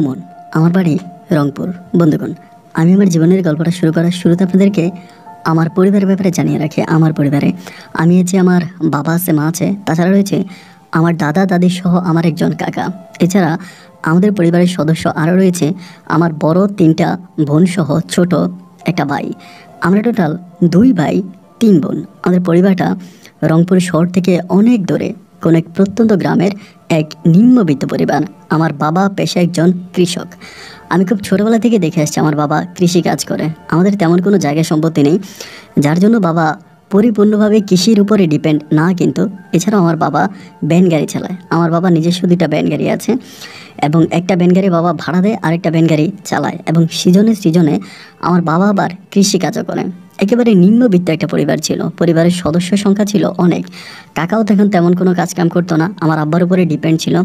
সুমন, আমার বাড়ি রংপুর। বন্ধুগণ, আমি আমার জীবনের গল্পটা শুরু করার শুরুতে আপনাদেরকে আমার পরিবারের ব্যাপারে জানিয়ে রাখি। আমার পরিবারে আমি আছি, আমার বাবা আছে, মা আছে, তাছাড়া রয়েছে আমার দাদা দাদি সহ আমার একজন কাকা। এছাড়া আমাদের পরিবারের সদস্য আরও রয়েছে আমার বড় 3টা বোন সহ ছোট একটা ভাই। আমরা টোটাল 2 ভাই 3 বোন। আমাদের পরিবারটা রংপুর শহর থেকে অনেক দূরে কোনো এক প্রত্যন্ত গ্রামের এক নিম্নবিত্ত পরিবার। আমার বাবা পেশায় একজন কৃষক। আমি খুব ছোটোবেলা থেকে দেখে আসছি আমার বাবা কৃষি কাজ করে। আমাদের তেমন কোনো জায়গা সম্পত্তি নেই, যার জন্য বাবা পরিপূর্ণভাবে কৃষির উপরে ডিপেন্ড না। কিন্তু এছাড়াও আমার বাবা ভ্যান গাড়ি চালায়। আমার বাবা নিজস্ব 2টা ভ্যান গাড়ি আছে এবং একটা ভ্যান গাড়ি বাবা ভাড়া দেয়, আরেকটা ভ্যান গাড়ি চালায়। এবং সিজনে আমার বাবা আবার কৃষিকাজও করে। একেবারে নিম্নবিত্ত একটা পরিবার ছিল। পরিবারের সদস্য সংখ্যা ছিল অনেক। কাকাও তখন তেমন কোনো কাজকাম করতো না, আমার আব্বার উপরে ডিপেন্ড ছিল।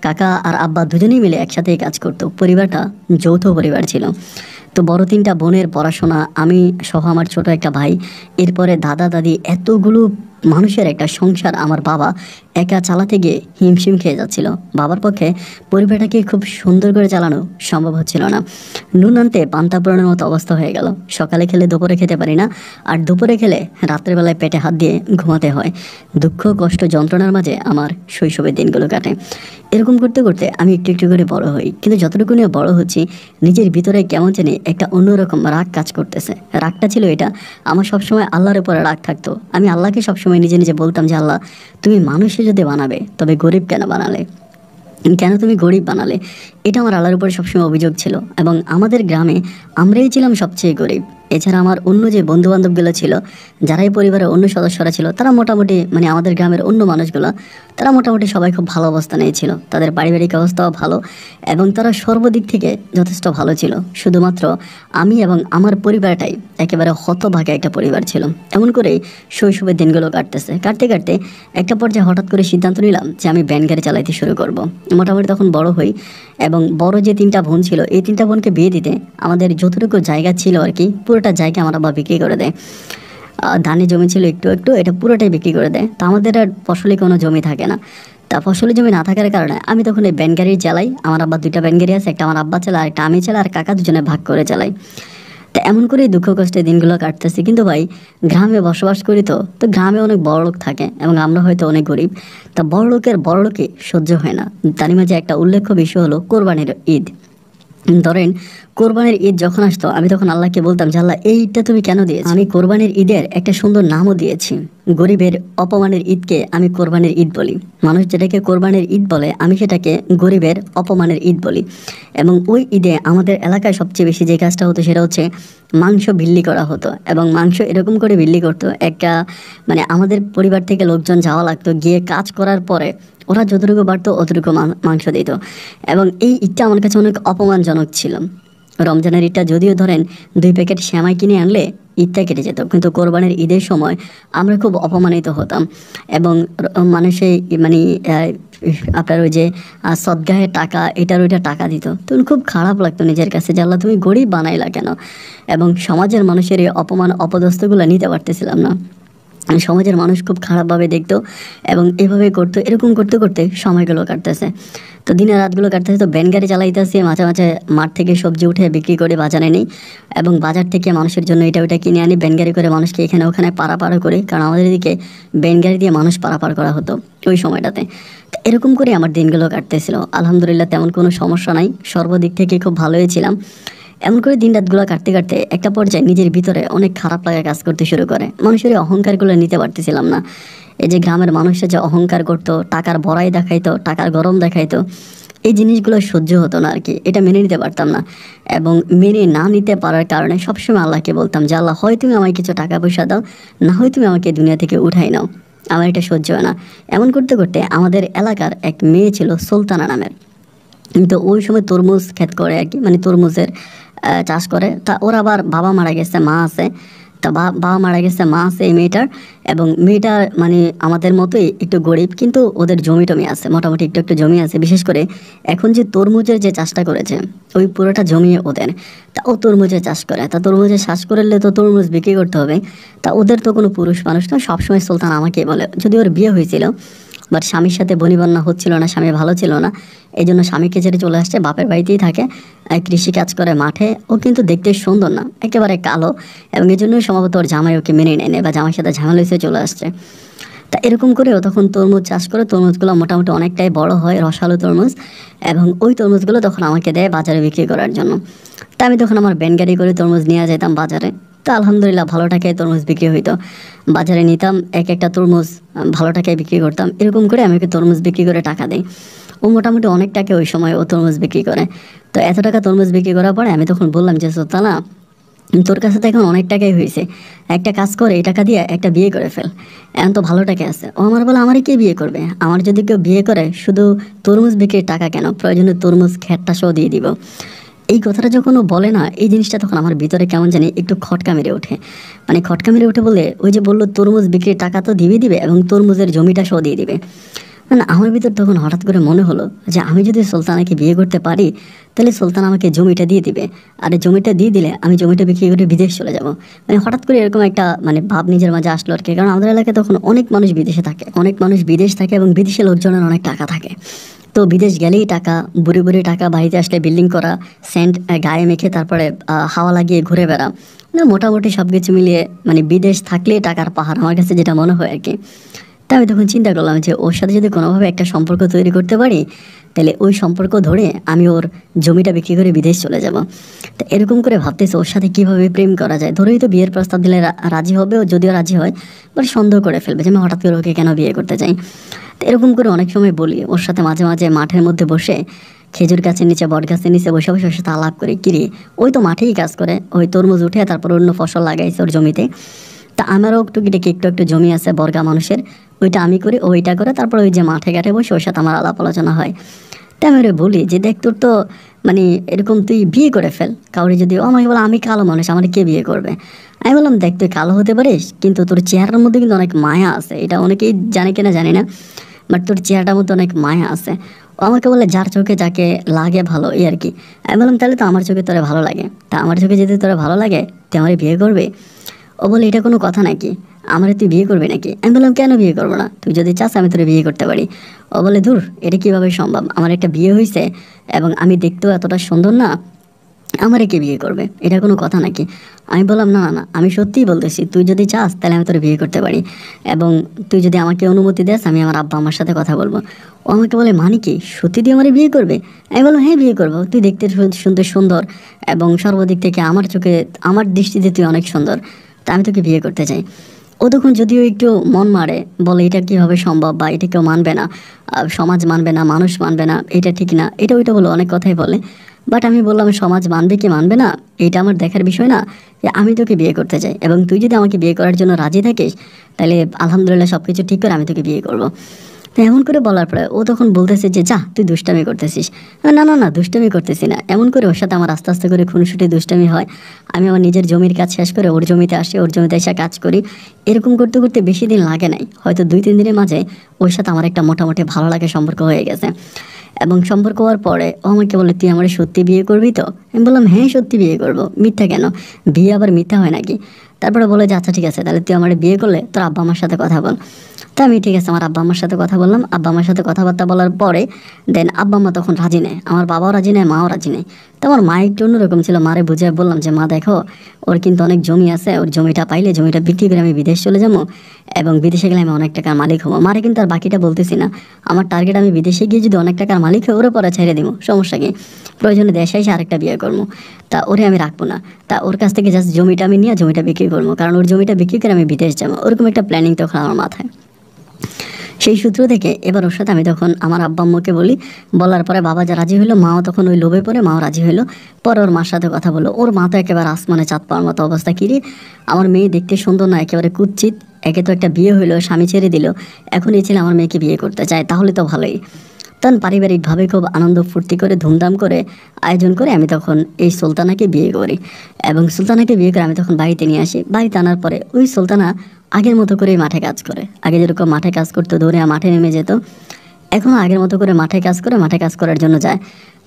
কাকা আর আব্বা দুজনেই মিলে একসাথেই কাজ করতো। পরিবারটা যৌথ পরিবার ছিল। তো বড় 3টা বোনের পড়াশোনা, আমি সহ আমার ছোট একটা ভাই, এরপরে দাদা দাদি, এতগুলো মানুষের একটা সংসার আমার বাবা একা চালাতে গিয়ে হিমশিম খেয়ে যাচ্ছিল। বাবার পক্ষে পরিবারটাকে খুব সুন্দর করে চালানো সম্ভব হচ্ছিল না। নুন আনতে পান্তা পুরানোর মতো অবস্থা হয়ে গেল। সকালে খেলে দুপুরে খেতে পারি না, আর দুপুরে খেলে রাত্রেবেলায় পেটে হাত দিয়ে ঘুমাতে হয়। দুঃখ কষ্ট যন্ত্রণার মাঝে আমার শৈশবের দিনগুলো কাটে। এরকম করতে করতে আমি একটু একটু করে বড় হই। কিন্তু যতটুকু নিয়ে বড় হচ্ছি, নিজের ভিতরে কেমন জানি একটা অন্যরকম রাগ কাজ করতেছে। রাগটা ছিল এটা, আমার সবসময় আল্লাহর উপরে রাগ থাকতো। আমি আল্লাহকে সবসময় নিজে নিজে বলতাম যে আল্লাহ, তুমি মানুষে যদি বানাবে তবে গরিব কেন বানালে, কেন তুমি গরিব বানালে? এটা আমার আল্লাহর উপরে সবসময় অভিযোগ ছিল। এবং আমাদের গ্রামে আমরাই ছিলাম সবচেয়ে গরিব। এছাড়া আমার অন্য যে বন্ধুবান্ধবগুলো ছিল, যারাই পরিবারের অন্য সদস্যরা ছিল, তারা মোটামুটি আমাদের গ্রামের অন্য মানুষগুলো, তারা মোটামুটি সবাই খুব ভালো অবস্থানেই ছিল। তাদের পারিবারিক অবস্থাও ভালো এবং তারা সর্বদিক থেকে যথেষ্ট ভালো ছিল। শুধুমাত্র আমি এবং আমার পরিবারটাই একেবারে হতভাগা একটা পরিবার ছিল। এমন করেই শৈশবের দিনগুলো কাটতে কাটতে একটা পর্যায়ে হঠাৎ করে সিদ্ধান্ত নিলাম যে আমি ভ্যান গাড়ি চালাইতে শুরু করব। মোটামুটি তখন বড় হই এবং বড় যে 3টা বোন ছিল, এই 3টা বোনকে বিয়ে দিতে আমাদের যতটুকু জায়গা ছিল আর কি, পুরোটা জায়গা আমার বাবা বিক্রি করে দেয়। ধানের জমি ছিল একটু একটু, এটা পুরোটাই বিক্রি করে দেয়। তা আমাদের আর ফসলি কোনো জমি থাকে না। তা ফসলি জমি না থাকার কারণে আমি তখন এই ভ্যান গাড়ি চালাই। আমার আব্বা 2টা ভ্যান গাড়ি আছে, একটা আমার আব্বা চালায়, আরেকটা আমি চালাই, আর কাকা দুজনে ভাগ করে চালাই। তো এমন করেই দুঃখ কষ্টের দিনগুলো কাটতেছি। কিন্তু ভাই, গ্রামে বসবাস করি, তো গ্রামে অনেক বড় লোক থাকে এবং আমরা হয়তো অনেক গরিব। তা বড় লোকে সহ্য হয় না। তারই মাঝে একটা উল্লেখ্য বিষয় হলো কোরবানির ঈদ। ধরেন কোরবানির ঈদ যখন আসতো, আমি তখন আল্লাহকে বলতাম যে আল্লাহ, এই ঈদটা তুমি কেন দিয়েছো? আমি কোরবানির ঈদের একটা সুন্দর নামও দিয়েছি। গরিবের অপমানের ঈদকে আমি কোরবানির ঈদ বলি। মানুষ যেটাকে কোরবানির ঈদ বলে, আমি সেটাকে গরিবের অপমানের ঈদ বলি। এবং ওই ঈদে আমাদের এলাকায় সবচেয়ে বেশি যে কাজটা হতো সেটা হচ্ছে মাংস বিল্লি করা হতো। এবং মাংস এরকম করে বিল্লি করতো, একটা আমাদের পরিবার থেকে লোকজন যাওয়া লাগতো, গিয়ে কাজ করার পরে ওরা যতটুকু পারতো অতটুকু মাংস দিত। এবং এই ঈদটা আমার কাছে অনেক অপমানজনক ছিল। রমজানের ঈদটা যদিও ধরেন 2 প্যাকেট সেমাই কিনে আনলে ঈদটা কেটে যেত, কিন্তু কোরবানির ঈদের সময় আমরা খুব অপমানিত হতাম। এবং মানুষে আপনার ওই যে সদগাহে টাকা, এটার ওইটা টাকা দিত, তখন খুব খারাপ লাগতো নিজের কাছে যে আল্লাহ, তুমি গরিব বানাইলা কেন? এবং সমাজের মানুষের এই অপমান অপদস্থগুলো নিতে পারতেছিলাম না। সমাজের মানুষ খুব খারাপভাবে দেখতো এবং এভাবে করতো। এরকম করতে করতে সময়গুলো কাটতেছে, তো দিনের রাতগুলো কাটতেছে। তো ভ্যান গাড়ি চালাইতেছি, মাঝে মাঝে মাঠ থেকে সবজি উঠে বিক্রি করে বাজারে নিই এবং বাজার থেকে মানুষের জন্য এটা ওইটা কিনে আনি। ভ্যান গাড়ি করে মানুষকে এখানে ওখানে পারাপার করি, কারণ আমাদের এদিকে ভ্যান গাড়ি দিয়ে মানুষ পারাপার করা হতো ওই সময়টাতে। তো এরকম করে আমার দিনগুলো কাটতেছিল। আলহামদুলিল্লাহ, তেমন কোনো সমস্যা নাই, সর্বদিক থেকে খুব ভালোই ছিলাম। এমন করে দিন রাতগুলো কাটতে কাটতে একটা পর্যায়ে নিজের ভিতরে অনেক খারাপ লাগা কাজ করতে শুরু করে। মানুষের অহংকারগুলো নিতে পারতেছিলাম না। এই যে গ্রামের মানুষরা যে অহংকার করতো, টাকার বড়াই দেখাইতো, টাকার গরম দেখাইতো, এই জিনিসগুলো সহ্য হতো না আর কি। এটা মেনে নিতে পারতাম না। এবং মেনে না নিতে পারার কারণে সবসময় আল্লাহকে বলতাম যে আল্লাহ, হয় তুমি আমায় কিছু টাকা পয়সা দাও, না হয় তুমি আমাকে দুনিয়া থেকে উঠাই নাও, আমার এটা সহ্য হয় না। এমন করতে করতে আমাদের এলাকার এক মেয়ে ছিল সুলতানা নামের। তো ওই সময় তরমুজ ক্ষেত করে আর কি, তরমুজের চাষ করে। তা ওর আবার বাবা মারা গেছে, মা আছে। তা বাবা মারা গেছে, মা আছে এই মেয়েটার। এবং মেয়েটা আমাদের মতোই একটু গরিব, কিন্তু ওদের জমি টমি আছে, মোটামুটি একটু একটু জমি আছে। বিশেষ করে এখন যে তরমুজের যে চাষটা করেছে, ওই পুরোটা জমি ওদের। তা ও তরমুজের চাষ করে। তা তরমুজের চাষ করলে তো তরমুজ বিক্রি করতে হবে। তা ওদের তো কোনো পুরুষ মানুষ না, সবসময় সুলতান আমাকে বলে, যদি ওর বিয়ে হয়েছিল বাট স্বামীর সাথে বনিবন্যা হচ্ছিল না, স্বামী ভালো ছিল না, এই জন্য স্বামীকে ছেড়ে চলে আসছে, বাপের বাড়িতেই থাকে, কৃষি কাজ করে মাঠে। ও কিন্তু দেখতে সুন্দর না, একেবারে কালো, এবং এই জন্যই সম্ভবত ওর জামাই ওকে মেনে নেয় বা জামাইয়ের সাথে ঝামেলা হয়েছে চলে আসছে। তা এরকম করেও তখন তরমুজ চাষ করে, তরমুজগুলো মোটামুটি অনেকটাই বড় হয়, রসালো তরমুজ, এবং ওই তরমুজগুলো তখন আমাকে দেয় বাজারে বিক্রি করার জন্য। তা আমি তখন আমার ভ্যান গাড়ি করে তরমুজ নিয়ে যেতাম বাজারে। তো আলহামদুলিল্লাহ ভালো টাকায় তরমুজ বিক্রি হইতো, বাজারে নিতাম, এক একটা তরমুজ ভালো টাকায় বিক্রি করতাম। এরকম করে আমি ওকে তরমুজ বিক্রি করে টাকা দিই। ও মোটামুটি অনেক টাকা ওই সময় ও তরমুজ বিক্রি করে। তো এত টাকা তরমুজ বিক্রি করার পরে আমি তখন বললাম যে সুলতানা, তোর কাছে তো এখন অনেক টাকাই হয়েছে, একটা কাজ করে এই টাকা দিয়ে একটা বিয়ে করে ফেল, এখন তো ভালো টাকা আছে। ও আমার বলে, আমারই কে বিয়ে করবে? আমার যদি কেউ বিয়ে করে শুধু তরমুজ বিক্রির টাকা কেন, প্রয়োজনে তরমুজ খেটটা সহ দিয়ে দিব। এই কথাটা যখন ও বলে না, এই জিনিসটা তখন আমার ভিতরে কেমন জানি একটু খটকা মেরে ওঠে। মানে খটকা মেরে ওঠে বলে, ওই যে বললো তরমুজ বিক্রির টাকা তো দিবে এবং তরমুজের জমিটা সহ দিয়ে দিবে। না, আমার ভিতর তখন হঠাৎ করে মনে হলো যে আমি যদি সুলতানাকে বিয়ে করতে পারি তাহলে সুলতান আমাকে জমিটা দিয়ে দিবে, আর এই জমিটা দিয়ে দিলে আমি জমিটা বিক্রি করে বিদেশ চলে যাব। মানে হঠাৎ করে এরকম একটা ভাব নিজের মাঝে আসলো আর কি। কারণ আমাদের এলাকায় তখন অনেক মানুষ বিদেশে থাকে, অনেক মানুষ বিদেশ থাকে, এবং বিদেশে লোকজনের অনেক টাকা থাকে। তো বিদেশ গেলেই টাকা, বুড়ি বুড়ি টাকা, বাড়িতে আসলে বিল্ডিং করা, সেন্ট গায়ে মেখে তারপরে হাওয়া লাগিয়ে ঘুরে বেড়া, মোটামুটি সব কিছু মিলিয়ে বিদেশ থাকলেই টাকার পাহাড়, আমার কাছে যেটা মনে হয় আর কি। তা আমি তখন চিন্তা করলাম যে ওর সাথে যদি কোনোভাবে একটা সম্পর্ক তৈরি করতে পারি তাহলে ওই সম্পর্ক ধরে আমি ওর জমিটা বিক্রি করে বিদেশ চলে যাব। তো এরকম করে ভাবতেছি ওর সাথে কীভাবে প্রেম করা যায়। ধরেই তো বিয়ের প্রস্তাব দিলে রাজি হবে, ও যদিও রাজি হয় বাট সন্দেহ করে ফেলবে যে আমি হঠাৎ করে ওকে কেন বিয়ে করতে চাই। তো এরকম করে অনেক সময় বলি ওর সাথে, মাঝে মাঝে মাঠের মধ্যে বসে, খেজুর গাছের নিচে, বট গাছের নিচে বসে বসে ওর সাথে আলাপ করি, কিরে ওই তো মাঠেই কাজ করে, ওই তরমুজ উঠে তারপর অন্য ফসল লাগাইছে ওর জমিতে। তা আমারও একটু জমি আছে বর্গা মানুষের, ওইটা আমি করি, ওইটা করে তারপর ওই যে মাঠে ঘাটে বসে ওর সাথে আমার আলাপ আলোচনা হয়। তাই আমি বলি যে দেখ, তোর তো এরকম তুই বিয়ে করে ফেল কাউরে। যদি ও আমাকে বলে আমি কালো মানুষ, আমার কে বিয়ে করবে? আমি বললাম দেখ, তুই কালো হতে পারিস কিন্তু তোর চেহারার মধ্যে কিন্তু অনেক মায়া আছে, এটা অনেকেই জানে কিনা জানি না, বাট তোর চেহারাটার মধ্যে অনেক মায়া আছে। ও আমাকে বলে যার চোখে যাকে লাগে ভালো, এই আর কি। আমি বললাম তাহলে তো আমার চোখে তোরা ভালো লাগে, তা আমার চোখে যদি তোরা ভালো লাগে তুই আমার বিয়ে করবে? ও বলে এটা কোনো কথা নাকি, আমার তুই বিয়ে করবি নাকি? আমি বললাম কেন বিয়ে করবো না, তুই যদি চাস আমি তোর বিয়ে করতে পারি। ও বলে ধুর, এটা কীভাবে সম্ভব, আমার একটা বিয়ে হয়েছে এবং আমি দেখতেও এতটা সুন্দর না, আমার কে বিয়ে করবে, এটা কোনো কথা নাকি? আমি বললাম না না, আমি সত্যিই বলতেছি, তুই যদি চাস তাহলে আমি তোর বিয়ে করতে পারি, এবং তুই যদি আমাকে অনুমতি দেস আমি আমার আব্বা আমার সাথে কথা বলবো। ও আমাকে বলে মানে কি, সত্যি তুই আমার বিয়ে করবে? আমি বললাম হ্যাঁ বিয়ে করবো, তুই দেখতে শুনতে সুন্দর এবং সর্বদিক থেকে আমার চোখে, আমার দৃষ্টিতে তুই অনেক সুন্দর, তা আমি তোকে বিয়ে করতে চাই। ও তখন যদিও একটু মন মারে, বলে এটা কীভাবে সম্ভব, বা এটা কেউ মানবে না, সমাজ মানবে না, মানুষ মানবে না, এটা ঠিক না, এটা ওইটা বলে অনেক কথাই বলে। বাট আমি বললাম সমাজ মানবে কি মানবে না এটা আমার দেখার বিষয় না, যে আমি তোকে বিয়ে করতে চাই, এবং তুই যদি আমাকে বিয়ে করার জন্য রাজি থাকিস তাহলে আলহামদুলিল্লাহ সব কিছু ঠিক করে আমি তোকে বিয়ে করবো। তো এমন করে বলার পরে ও তখন বলতেছে যে যা তুই দুষ্টামি করতেছিস। না না না, দুষ্টামি করতেছি না। এমন করে ওর সাথে আমার আস্তে আস্তে করে খুনসুটি দুষ্টামি হয়। আমি আমার নিজের জমির কাজ শেষ করে ওর জমিতে আসি, ওর জমিতে এসে কাজ করি। এরকম করতে করতে বেশি দিন লাগে নাই, হয়তো 2-3 দিনের মাঝে ওর সাথে আমার একটা মোটামুটি ভালো লাগে সম্পর্ক হয়ে গেছে। এবং সম্পর্ক হওয়ার পরে ও আমাকে বলে তুই আমার সত্যি বিয়ে করবি তো? আমি বললাম হ্যাঁ সত্যি বিয়ে করব, মিথ্যা কেন, বিয়ে আবার মিথ্যা হয় নাকি? তারপরে বলে যে আচ্ছা ঠিক আছে, তাহলে তুই আমার বিয়ে করলে তোর আব্বা আমার সাথে কথা বল। তা আমি ঠিক আছে আমার আব্বা আমার সাথে কথা বললাম। আব্বা আমার সাথে কথাবার্তা বলার পরে দেন আব্বা মা তখন রাজি নেয়, আমার বাবাও রাজি নেয়, মাও রাজি নেয়। তো আমার মা একটু অন্যরকম ছিল, মারে বুঝে বললাম যে মা দেখো, ওর কিন্তু অনেক জমি আছে, ওর জমিটা পাইলে জমিটা বিক্রি করে আমি বিদেশ চলে যাবো, এবং বিদেশে গেলে আমি অনেক টাকার মালিক হবো। মারে কিন্তু আর বাকিটা বলতেছি না, আমার টার্গেট আমি বিদেশে গিয়ে যদি অনেক টাকার মালিক হয় ওরে পরে ছেড়ে দিব, সমস্যা কি, প্রয়োজনে দেশে এসে আরেকটা বিয়ে করবো, তা ওরে আমি রাখবো না। তা ওর কাছ থেকে জাস্ট জমিটা আমি নিয়ে জমিটা বিক্রি করবো, কারণ ওর জমিটা বিক্রি করে আমি বিদেশ যাবো, ওরকম একটা প্ল্যানিং তখন আমার মাথায়। সেই সূত্র থেকে এবার ওর সাথে আমি তখন আমার আব্বা আম্মুকে বলি, বলার পরে বাবা যা রাজি হলো, মাও তখন ওই লোভে পড়ে মাও রাজি হলো। পরে ওর মার সাথে কথা বললো, ওর মা তো একেবারে আসমানে চাঁদ পাওয়ার মতো অবস্থা, কিরে আমার মেয়ে দেখতে সুন্দর না, একেবারে কুৎসিত, একে তো একটা বিয়ে হইলো, স্বামী ছেড়ে দিল, এখন এই ছেলে আমার মেয়েকে বিয়ে করতে চায়, তাহলে তো ভালোই। তখন পারিবারিকভাবে খুব আনন্দ ফুর্তি করে ধুমধাম করে আয়োজন করে আমি তখন এই সুলতানাকে বিয়ে করি, এবং সুলতানাকে বিয়ে করে আমি তখন বাড়িতে নিয়ে আসি। বাড়িতে আনার পরে ওই সুলতানা আগের মতো করে মাঠে কাজ করে, আগে যেরকম মাঠে কাজ করতো, দৌড়ে মাঠে নেমে যেত, এখনও আগের মতো করে মাঠে কাজ করে, মাঠে কাজ করার জন্য যায়।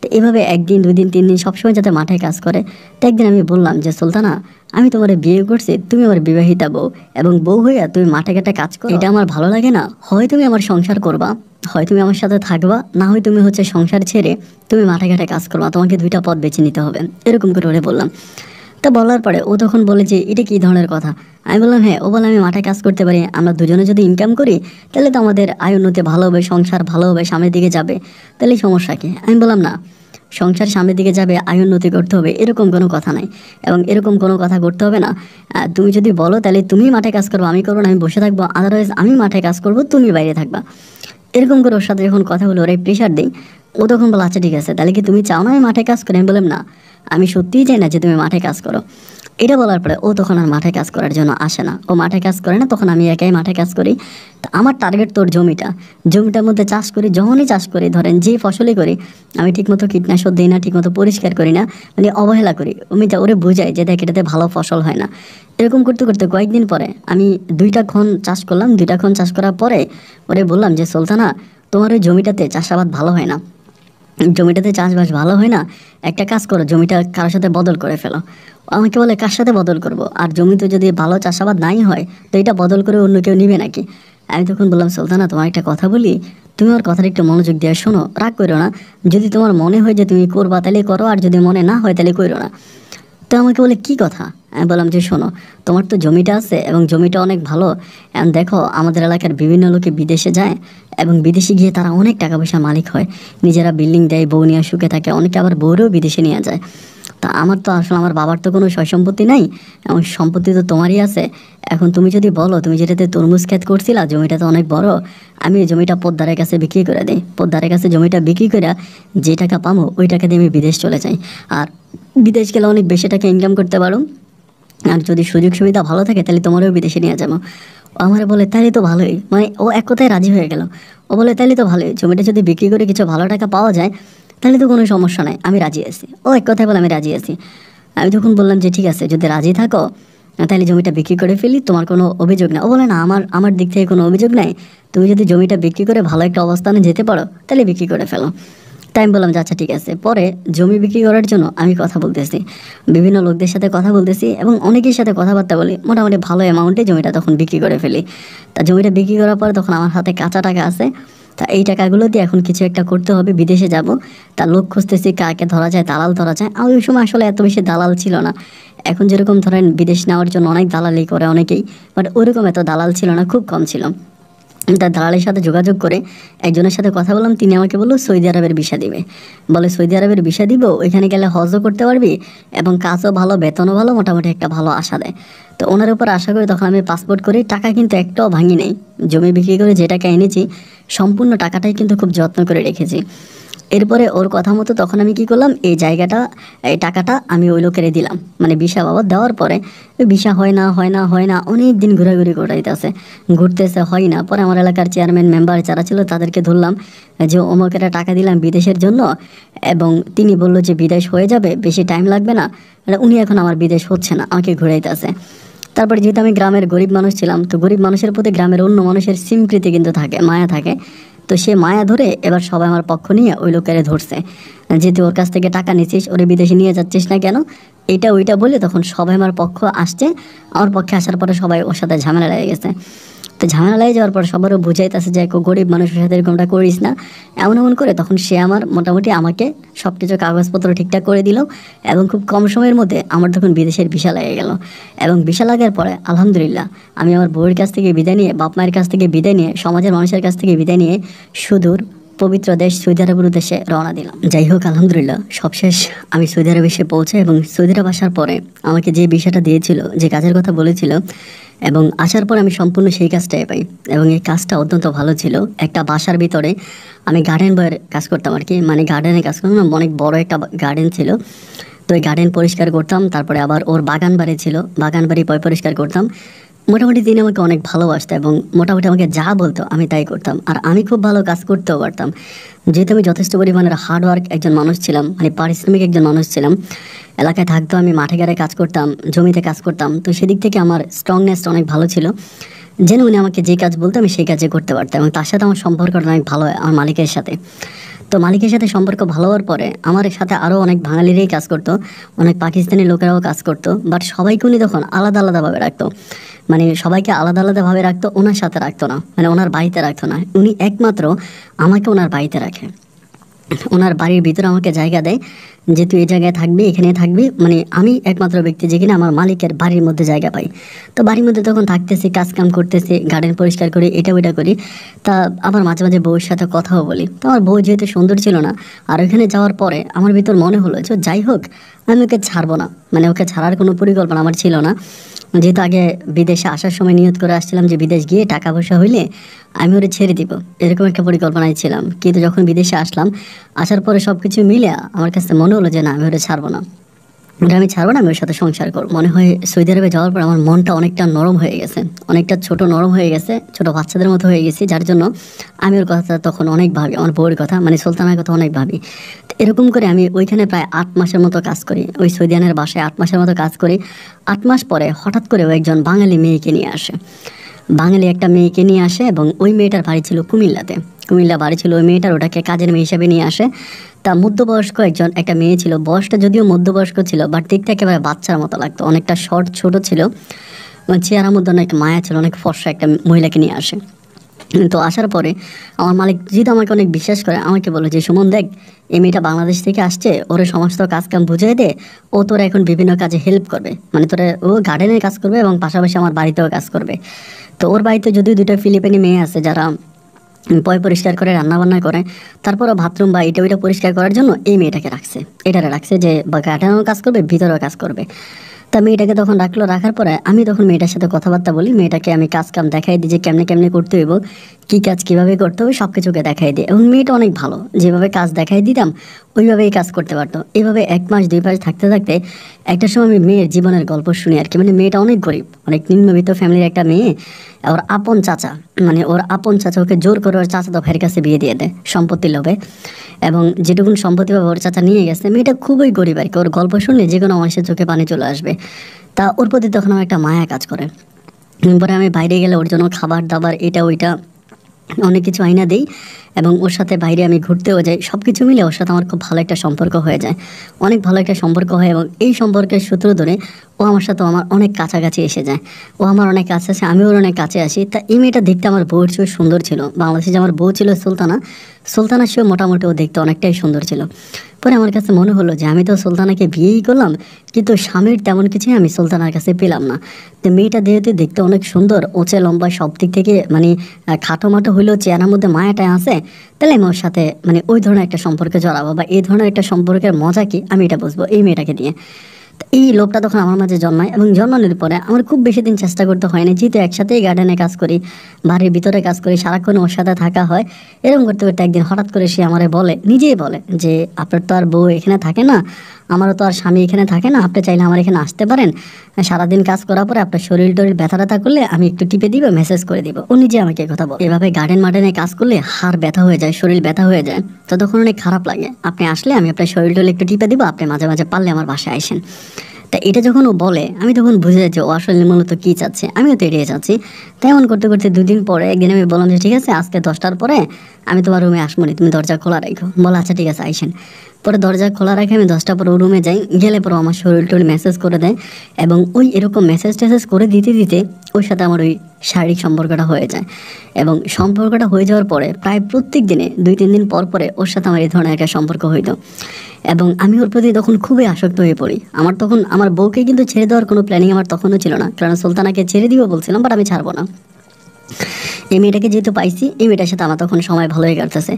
তো এভাবে 1 দিন 2 দিন 3 দিন সবসময় যাতে মাঠে কাজ করে। তো একদিন আমি বললাম যে সুলতানা, আমি তোমার বিয়ে করছি, তুমি আমার বিবাহিতা বউ, এবং বউ হইয়া তুমি মাঠে ঘাটে কাজ করো, এটা আমার ভালো লাগে না, হয় তুমি আমার সংসার করবা হয় তুমি আমার সাথে থাকবা, না হয় তুমি হচ্ছে সংসার ছেড়ে তুমি মাঠে ঘাটে কাজ করবা, তোমাকে দুইটা পথ বেছে নিতে হবে, এরকম করে ওরে বললাম। তা বলার পরে ও তখন বলে যে এটা কী ধরনের কথা। আমি বললাম হ্যাঁ। ও বলে আমি মাঠে কাজ করতে পারি, আমরা দুজনে যদি ইনকাম করি তাহলে তো আমাদের আয় উন্নতি ভালো হবে, সংসার ভালো হবে, সামনের দিকে যাবে, তাহলে সমস্যা কী। আমি বললাম না, সংসার সামনের দিকে যাবে, আয় উন্নতি করতে হবে, এরকম কোনো কথা নাই, এবং এরকম কোনো কথা করতে হবে না। তুমি যদি বলো তাহলে তুমি মাঠে কাজ করবো, আমি করবো না, আমি বসে থাকবো, আদারওয়াইজ আমি মাঠে কাজ করবো, তুমি বাইরে থাকবা। এরকম করে ওর সাথে যখন কথা বলে ওরাই প্রেশার দিই, ও তখন বলে আচ্ছা ঠিক আছে, তাহলে কি তুমি চাও না আমি মাঠে কাজ করি? আমি বললাম না, আমি সত্যিই চাই না যে তুমি মাঠে কাজ করো। এটা বলার পরে ও তখন আর মাঠে কাজ করার জন্য আসে না, ও মাঠে কাজ করে না, তখন আমি একাই মাঠে কাজ করি। তো আমার টার্গেট তোর জমিটার মধ্যে চাষ করি, যখনই চাষ করি, ধরেন যে ফসলই করি, আমি ঠিকমতো কীটনাশক দিই না, ঠিকমতো পরিষ্কার করি না, মানে অবহেলা করি। আমি ওরে বোঝাই যে দেখ এটাতে ভালো ফসল হয় না। এরকম করতে করতে কয়েকদিন পরে আমি 2টা খন চাষ করলাম। 2টা খন চাষ করার পরে ওরে বললাম যে সুলতানা, তোমার ওই জমিটাতে চাষাবাদ ভালো হয় না, জমিটাতে চাষবাস ভালো হয় না, একটা কাজ করো, জমিটা কারোর সাথে বদল করে ফেলো। আমাকে বলে কার সাথে বদল করব? আর জমিতে যদি ভালো চাষাবাদ নাই হয় তো এটা বদল করে অন্য কেউ নিবে নাকি? আমি তখন বললাম সুলতানা, তোমার একটা কথা বলি, তুমি ওর কথাটা একটু মনোযোগ দিয়ে শোনো, রাগ করো না। যদি তোমার মনে হয় যে তুমি করবা তাহলে করো, আর যদি মনে না হয় তাহলে করো না। তো আমাকে বলে কী কথা? আমি বললাম যে শোনো, তোমার তো জমিটা আছে এবং জমিটা অনেক ভালো। এখন দেখো আমাদের এলাকার বিভিন্ন লোকে বিদেশে যায় এবং বিদেশে গিয়ে তারা অনেক টাকা পয়সা মালিক হয়, নিজেরা বিল্ডিং দেয়, বউ নিয়ে সুখে থাকে, অনেকে আবার বউরেও বিদেশে নিয়ে যায়। তা আমার তো আসলে আমার বাবার তো কোনো সয় সম্পত্তি নাই, এবং সম্পত্তি তো তোমারই আছে। এখন তুমি যদি বলো, তুমি যেটাতে তরমুজ ক্ষেত করছিলা, জমিটা তো অনেক বড়, আমি এই জমিটা পোদ্দারের কাছে বিক্রি করে দিই, পোদ্দারের কাছে জমিটা বিক্রি করে যে টাকা পাবো ওই টাকা দিয়ে আমি বিদেশ চলে যাই, আর বিদেশ গেলে অনেক বেশি টাকা ইনকাম করতে পারো, আর যদি সুযোগ সুবিধা ভালো থাকে তাহলে তোমারও বিদেশে নিয়ে যাবো। ও আমার বলে তাহলে তো ভালোই, মানে ও এক কথায় রাজি হয়ে গেল। ও বলে তাহলে তো ভালোই, জমিটা যদি বিক্রি করে কিছু ভালো টাকা পাওয়া যায় তাহলে তো কোনো সমস্যা নাই, আমি রাজি আছি। ও এক কথায় বলে আমি রাজি আছি। আমি তখন বললাম যে ঠিক আছে, যদি রাজি থাকো তাহলে জমিটা বিক্রি করে ফেলি, তোমার কোনো অভিযোগ না? ও বলে না, আমার দিক থেকে কোনো অভিযোগ নাই, তুমি যদি জমিটা বিক্রি করে ভালো একটা অবস্থানে যেতে পারো তাহলে বিক্রি করে ফেলো। তাই আমি বললাম যে আচ্ছা ঠিক আছে। পরে জমি বিক্রি করার জন্য আমি কথা বলতেছি, বিভিন্ন লোকদের সাথে কথা বলতেছি এবং অনেকের সাথে কথাবার্তা বলি, মোটামুটি ভালো অ্যামাউন্টে জমিটা তখন বিক্রি করে ফেলি। তা জমিটা বিক্রি করার পরে তখন আমার হাতে কাঁচা টাকা আছে। তা এই টাকাগুলো দিয়ে এখন কিছু একটা করতে হবে, বিদেশে যাব। তা লোক খুঁজতেছি, কাকে ধরা যায়, দালাল ধরা যায়। আর ওই সময় আসলে এত বেশি দালাল ছিল না, এখন যেরকম ধরেন বিদেশ নেওয়ার জন্য অনেক দালালি করে অনেকেই, বাট ওইরকম এত দালাল ছিল না, খুব কম ছিল। তার দালালের সাথে যোগাযোগ করে একজনের সাথে কথা বললাম, তিনি আমাকে বললো সৌদি আরবের ভিসা দিবে। বলে সৌদি আরবের ভিসা দিব, ওইখানে গেলে হজও করতে পারবি এবং কাজও ভালো, বেতনও ভালো, মোটামুটি একটা ভালো আশা দেয়। তো ওনার উপর আশা করে তখন আমি পাসপোর্ট করি। টাকা কিন্তু একটাও ভাঙি নেই, জমি বিক্রি করে যে টাকা এনেছি সম্পূর্ণ টাকাটাই কিন্তু খুব যত্ন করে রেখেছি। এরপরে ওর কথা মতো তখন আমি কি করলাম, এই জায়গাটা, এই টাকাটা আমি ওই লোকের দিলাম, মানে ভিসা বাবদ দেওয়ার পরে ভিসা হয় না হয় না হয় না, অনেক দিন ঘোরাঘুরি করাইতেছে, ঘুরতেছে, হয় না। পরে আমার এলাকার চেয়ারম্যান মেম্বার যারা ছিল তাদেরকে ধরলাম যে অমুকের টাকা দিলাম বিদেশের জন্য, এবং তিনি বললো যে বিদেশ হয়ে যাবে, বেশি টাইম লাগবে না, উনি এখন আমার বিদেশ হচ্ছে না, আমাকে ঘুরাইতেছে। তারপরে যেহেতু আমি গ্রামের গরিব মানুষ ছিলাম, তো গরিব মানুষের প্রতি গ্রামের অন্য মানুষের সিম্প্রীতি কিন্তু থাকে, মায়া থাকে। তো সে মায়া ধরে এবার সবাই আমার পক্ষ নিয়ে ওই লোকেরে ধরছে, যেহেতু ওর কাছ থেকে টাকা নিচ্ছিস, ওরে বিদেশে নিয়ে যাচ্ছিস না কেন, এটা ওইটা বলে তখন সবাই আমার পক্ষ আসছে। আমার পক্ষে আসার পরে সবাই ওর সাথে ঝামেলা লেগে গেছে। তো ঝামেলা লেগে যাওয়ার পর সবারও বুঝাইতেছে যে গরিব মানুষের সাথে এরকমটা করিস না, এমন এমন করে তখন সে আমার মোটামুটি আমাকে সব কিছু কাগজপত্র ঠিকঠাক করে দিল, এবং খুব কম সময়ের মধ্যে আমার তখন বিদেশের ভিসা লেগে গেল। এবং ভিসা লাগার পরে আলহামদুলিল্লাহ আমি আমার বউয়ের কাছ থেকে বিদায় নিয়ে, বাপ মায়ের কাছ থেকে বিদায় নিয়ে, সমাজের মানুষের কাছ থেকে বিদায় নিয়ে সুদূর পবিত্র দেশ সৌদি আরবের উদ্দেশ্যে রওনা দিলাম। যাই হোক আলহামদুলিল্লাহ সবশেষ আমি সৌদি আরবে এসে পৌঁছাই, এবং সৌদি আরব আসার পরে আমাকে যে বিষয়টা দিয়েছিল, যে কাজের কথা বলেছিল, এবং আসার পর আমি সম্পূর্ণ সেই কাজটাই পাই, এবং এই কাজটা অত্যন্ত ভালো ছিল। একটা বাসার ভিতরে আমি গার্ডেন বয়ের কাজ করতাম আর কি, মানে গার্ডেনে কাজ করতাম, অনেক বড় একটা গার্ডেন ছিল। তো এই গার্ডেন পরিষ্কার করতাম, তারপরে আবার ওর বাগান বাড়ি ছিল, বাগান বাড়ি পরিষ্কার করতাম। মোটামুটি তিনি আমাকে অনেক ভালোবাসতো এবং মোটামুটি আমাকে যা বলতো আমি তাই করতাম, আর আমি খুব ভালো কাজ করতেও পারতাম, যেহেতু আমি যথেষ্ট পরিমাণের হার্ডওয়ার্ক একজন মানুষ ছিলাম, মানে পারিশ্রমিক একজন মানুষ ছিলাম। এলাকায় থাকতো, আমি মাঠে ঘাটে কাজ করতাম, জমিতে কাজ করতাম, তো সেদিক থেকে আমার স্ট্রংনেসটা অনেক ভালো ছিল, যেন উনি আমাকে যে কাজ বলতো আমি সেই কাজে করতে পারতাম। এবং তার সাথে আমার সম্পর্কটা অনেক ভালো হয় আমার মালিকের সাথে। তো মালিকের সাথে সম্পর্ক ভালো হওয়ার পরে আমার সাথে আরও অনেক বাঙালিরাই কাজ করতো, অনেক পাকিস্তানি লোকেরাও কাজ করতো, বাট সবাইকে উনি তখন আলাদা আলাদাভাবে রাখতো। মানে সবাইকে আলাদা আলাদাভাবে রাখতো, ওনার সাথে রাখতো না, মানে ওনার বাড়িতে রাখতো না। উনি একমাত্র আমাকে ওনার বাড়িতে রাখে, ওনার বাড়ির ভিতরে আমাকে জায়গা দেয় যে তুই এই জায়গায় থাকবি, এখানে থাকবি। মানে আমি একমাত্র ব্যক্তি যে কিনা আমার মালিকের বাড়ির মধ্যে জায়গা পাই। তো বাড়ির মধ্যে তখন থাকতেছি, কাজ কাম করতেছি, গার্ডেন পরিষ্কার করি, এটা ওইটা করি। তা আবার মাঝে মাঝে বউয়ের সাথে কথাও বলি। তো আমার বউ যেহেতু সুন্দর ছিল না, আর ওইখানে যাওয়ার পরে আমার ভিতর মনে হলো যে যাই হোক আমি ওকে ছাড়বো না, মানে ওকে ছাড়ার কোনো পরিকল্পনা আমার ছিল না। যেহেতু আগে বিদেশে আসার সময় নিয়ত করে আসছিলাম যে বিদেশ গিয়ে টাকা পয়সা হইলে আমি ওরে ছেড়ে দিব, এরকম একটা পরিকল্পনায় ছিলাম। কিন্তু যখন বিদেশে আসলাম, আসার পরে সব কিছু মিলে আমার কাছে মনে হলো যে না, আমি ওরে ছাড়বো না, ওটা আমি ছাড়বো না, আমি ওর সাথে সংসার করবো। মনে হয় সৌদি আরবে যাওয়ার পর আমার মনটা অনেকটা নরম হয়ে গেছে, অনেকটা ছোট নরম হয়ে গেছে, ছোট বাচ্চাদের মতো হয়ে গেছি, যার জন্য আমি ওর কথা তখন অনেক ভাবি, আমার বউয়ের কথা মানে সুলতানার কথা অনেক ভাবি। তো এরকম করে আমি ওইখানে প্রায় 8 মাসের মতো কাজ করি, ওই সৌদিয়ানের বাসায় 8 মাসের মতো কাজ করি। 8 মাস পরে হঠাৎ করে ও একজন বাঙালি মেয়েকে নিয়ে আসে, বাঙালি একটা মেয়েকে নিয়ে আসে, এবং ওই মেয়েটার বাড়ি ছিল কুমিল্লাতে, কুমিল্লা বাড়ি ছিল ওই মেয়েটার। ওটাকে কাজের মেয়ে হিসাবে নিয়ে আসে। তা মধ্যবয়স্ক একটা মেয়ে ছিল, বয়সটা যদিও মধ্যবয়স্ক ছিল, বাট দেখতে একেবারে বাচ্চার মতো লাগতো, অনেকটা শর্ট ছোট ছিল, চেহারার মধ্যে অনেক মায়া ছিল, অনেক ফর্সা একটা মহিলাকে নিয়ে আসে। তো আসার পরে আমার মালিক যেহেতু আমাকে অনেক বিশ্বাস করে, আমাকে বলে যে সুমন দেখ, এই মেয়েটা বাংলাদেশ থেকে আসছে, ওর সমস্ত কাজ কাম বুঝিয়ে দে, ও তোরা এখন বিভিন্ন কাজে হেল্প করবে, মানে তোরা ও গার্ডেনের কাজ করবে এবং পাশাপাশি আমার বাড়িতেও কাজ করবে। তো ওর বাড়িতে যদিও 2টা ফিলিপিনি মেয়ে আছে যারা পয় পরিষ্কার করে, রান্নাবান্না করে, তারপরও বাথরুম বা এটা ওইটা পরিষ্কার করার জন্য এই মেয়েটাকে রাখছে, এটারে রাখছে যে বা গার্ডেনেও কাজ করবে, ভিতরেও কাজ করবে। তা মেয়েটাকে তখন রাখলো, রাখার পরে আমি তখন মেয়েটার সাথে কথাবার্তা বলি, মেয়েটাকে আমি কাজ কাম দেখাই দিই যে কেমনে কেমনে করতে হইব, কী কাজ কীভাবে করতে হবে সব কিছুকে দেখাই দিই। এবং মেয়েটা অনেক ভালো, যেভাবে কাজ দেখাই দিতাম ওইভাবেই কাজ করতে পারতো। এইভাবে 1 মাস 2 মাস থাকতে থাকতে একটা সময় আমি মেয়ের জীবনের গল্প শুনি আর কি। মানে মেয়েটা অনেক গরিব, অনেক নিম্নবিত্ত ফ্যামিলির একটা মেয়ে। ওর আপন চাচা, মানে ওর আপন চাচা ওকে জোর করে ওর চাচাতো ভাইয়ের কাছে বিয়ে দিয়ে দেয় সম্পত্তির লোভে, এবং যেটুকুন সম্পত্তি পাবে ওর চাচা নিয়ে গেছে। মেয়েটা খুবই গরিব আর কি, ওর গল্প শুনলে যে কোনো মানুষের চোখে পানি চলে আসবে। তা ওর প্রতি তখন আমার একটা মায়া কাজ করে। পরে আমি বাইরে গেলে ওর জন্য খাবার দাবার এটা ওইটা অনেক কিছু আইনা দিই, এবং ওর সাথে বাইরে আমি ঘুরতেও যাই। সব কিছু মিলে ওর সাথে আমার খুব ভালো একটা সম্পর্ক হয়ে যায়, অনেক ভালো একটা সম্পর্ক হয়। এবং এই সম্পর্কের সূত্র ধরে ও আমার সাথে আমার অনেক কাছাকাছি এসে যায়, ও আমার অনেক কাছে আসে, আমিও ওর অনেক কাছে আসি। তা এই মেয়েটা দেখতে আমার বউর চেয়ে সুন্দর ছিল। বাংলাদেশে যে আমার বউ ছিল সুলতানা, সুলতানার চেয়েও মোটামুটি ও দেখতে অনেকটাই সুন্দর ছিল। পরে আমার কাছে মনে হলো যে আমি তো সুলতানাকে বিয়েই করলাম, কিন্তু স্বামীর তেমন কিছুই আমি সুলতানার কাছে পেলাম না। তো মেয়েটা যেহেতু দেখতে অনেক সুন্দর, ওচে লম্বা, সব দিক থেকে মানে খাটো মাটো হইলেও চেহারার মধ্যে মায়াটায় আছে, তাহলে আমি ওর সাথে মানে ওই ধরনের একটা সম্পর্কে জড়াবো, বা এই ধরনের একটা সম্পর্কের মজা কি আমি এটা বুঝবো এই মেয়েটাকে দিয়ে। তো এই লোকটা তখন আমার মাঝে জন্মায়, এবং জন্মানোর পরে আমার খুব বেশি দিন চেষ্টা করতে হয়নি, যেহেতু একসাথেই গার্ডেনে কাজ করি, বাড়ির ভিতরে কাজ করি, সারাক্ষণ ওর সাথে থাকা হয়। এরকম করতে করতে একদিন হঠাৎ করে সে আমারে বলে, নিজেই বলে যে আপনার তো আর বউ এখানে থাকে না, আমারও তো আর স্বামী এখানে থাকে না, আপনি চাইলে আমার এখানে আসতে পারেন, সারাদিন কাজ করার পরে আপনার শরীর টরির ব্যথা ট্যাথা করলে আমি একটু টিপে দিব, মেসেজ করে দিব। ও নিজে আমাকে কথা বলে, এভাবে গার্ডেন মার্ডেনে কাজ করলে হাড় ব্যথা হয়ে যায়, শরীর ব্যথা হয়ে যায়, তো তখন অনেক খারাপ লাগে। আপনি আসলে আমি আপনার শরীর টরিল একটু টিপে দিব, আপনি মাঝে মাঝে পারলে আমার বাসায় আসেন। তা এটা যখন ও বলে আমি তখন বুঝে যাচ্ছি ও আসলে মূলত কী চাচ্ছে, আমিও তো এড়িয়ে যাচ্ছি। তেমন করতে করতে 2 দিন পরে একদিন আমি বললাম যে ঠিক আছে আজকে 10টার পরে আমি তোমার রুমে আসবো নি, তুমি দরজা খোলা রাখো। বলো আচ্ছা ঠিক আছে আইসেন। পরে দরজা খোলা রাখে আমি 10টার পরে ও রুমে যাই, গেলে পরে আমার শরীর টরীর মেসেজ করে দেয়, এবং ওই এরকম মেসেজ টেসেজ করে দিতে দিতে ওর সাথে আমার ওই শারীরিক সম্পর্কটা হয়ে যায়। এবং সম্পর্কটা হয়ে যাওয়ার পরে প্রায় প্রত্যেক দিনে 2-3 দিন পর পরে ওর সাথে আমার এই ধরনের একটা সম্পর্ক হইতো, এবং আমি ওর প্রতি তখন খুবই আসক্ত হয়ে পড়ি। আমার তখন আমার বউকে কিন্তু ছেড়ে দেওয়ার কোনো প্ল্যানিং আমার তখনও ছিল না, কারণ সুলতানাকে ছেড়ে দিব বলছিলাম, বাট আমি ছাড়বো না। এই মেয়েটাকে যেহেতু পাইছি, এই মেয়েটার সাথে আমার তখন সময় ভালোই কাটতেছে।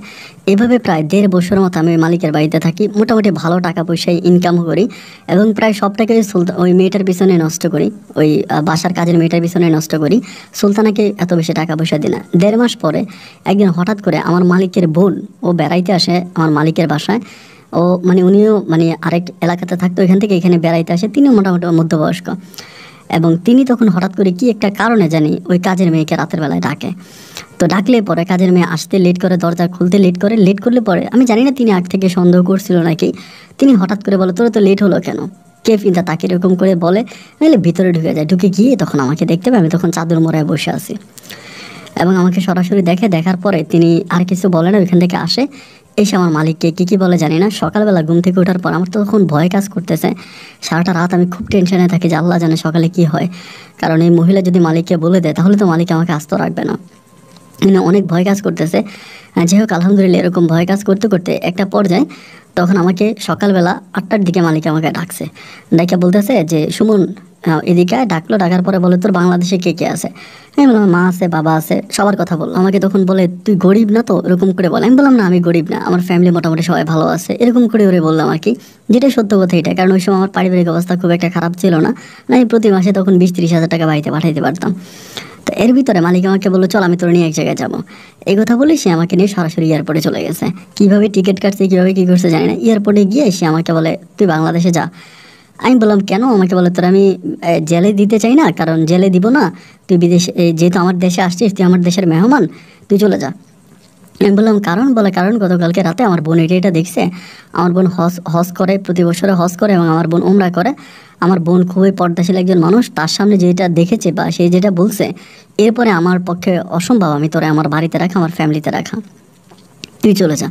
এভাবে প্রায় 1.5 বছরের মতো আমি মালিকের বাড়িতে থাকি, মোটামুটি ভালো টাকা পয়সায় ইনকামও করি, এবং প্রায় সব টাকাই ওই মেয়েটার পিছনে নষ্ট করি, ওই বাসার কাজের মেয়েটার পিছনে নষ্ট করি। সুলতানাকে এত বেশি টাকা পয়সা দিই না। 1.5 মাস পরে একদিন হঠাৎ করে আমার মালিকের বোন ও বেড়াইতে আসে আমার মালিকের বাসায়। ও মানে উনিও মানে আরেক এলাকাতে থাকতো, এখান থেকে এখানে বেড়াইতে আসে। তিনিও মোটামুটি মধ্যবয়স্ক, এবং তিনি তখন হঠাৎ করে কি একটা কারণে জানি ওই কাজের মেয়েকে রাতের বেলায় ডাকে। তো ডাকলে পরে কাজের মেয়ে আসতে লেট করে, দরজা খুলতে লেট করে। লেট করলে পরে আমি জানি না তিনি আগ থেকে সন্দেহ করছিল নাকি, তিনি হঠাৎ করে বলে তোরা তো লেট হলো কেন, কে ফিনতা তাকে এরকম করে বলে, নাহলে ভিতরে ঢুকে যায়। ঢুকে গিয়ে তখন আমাকে দেখতে পাবে, আমি তখন চাদর মোড়ায় বসে আছি, এবং আমাকে সরাসরি দেখে। দেখার পরে তিনি আর কিছু বলে না, ওইখান থেকে আসে, এসে আমার মালিককে কী বলে জানি না। সকালবেলা ঘুম থেকে ওঠার পর আমার তো তখন ভয় কাজ করতেছে। সারাটা রাত আমি খুব টেনশনে থাকি যে আল্লাহ জানে সকালে কি হয়, কারণ এই মহিলা যদি মালিককে বলে দেয় তাহলে তো মালিক আমাকে আস্ত রাখবে না। অনেক ভয় কাজ করতেছে। যাই হোক, আলহামদুলিল্লাহ এরকম ভয় কাজ করতে করতে একটা পর্যায়ে তখন আমাকে সকালবেলা 8টার দিকে মালিক আমাকে ডাকছে। ডাইকা বলতেছে যে সুমন, এদিকে ডাকলো। ডাকার পরে বলে তোর বাংলাদেশে কে কে আছে? আমি বললাম মা আছে, বাবা আছে, সবার কথা বললো। আমাকে তখন বলে তুই গরিব না তো, এরকম করে বলে। আমি বললাম না আমি গরিব না, আমার ফ্যামিলি মোটামুটি সবাই ভালো আছে, এরকম করে ওরে বললাম আর কি, যেটা সত্য কথা এটা। কারণ ওই সময় আমার পারিবারিক অবস্থা খুব একটা খারাপ ছিল না, আমি প্রতি মাসে তখন 20-30 হাজার টাকা বাড়িতে পাঠাইতে পারতাম। তো এর ভিতরে মালিক আমাকে বললো চল আমি তোর নিয়ে এক জায়গায় যাবো। এই কথা বলে সে আমাকে নিয়ে সরাসরি এয়ারপোর্টে চলে গেছে। কীভাবে টিকিট কাটছে, কীভাবে কী করছে জানি না। এয়ারপোর্টে গিয়ে সে আমাকে বলে তুই বাংলাদেশে যা। আমি বললাম কেন? আমাকে বলে তোর আমি জেলে দিতে চাই না, কারণ জেলে দিব না, তুই বিদেশে যেহেতু আমার দেশে আসছিস, তুই আমার দেশের মেহমান, তুই চলে যা। আমি বললাম কারণ? বলে কারণ গতকালকে রাতে আমার বোন এটা দেখছে। আমার বোন হজ করে, প্রতি বছরে হজ করে, এবং আমার বোন উমরা করে। আমার বোন খুবই পর্দাশীল একজন মানুষ, তার সামনে যেটা দেখেছে বা সে যেটা বলছে, এরপরে আমার পক্ষে অসম্ভব আমি তোরে আমার বাড়িতে রাখা, আমার ফ্যামিলিতে রাখা, তুই চলে যা।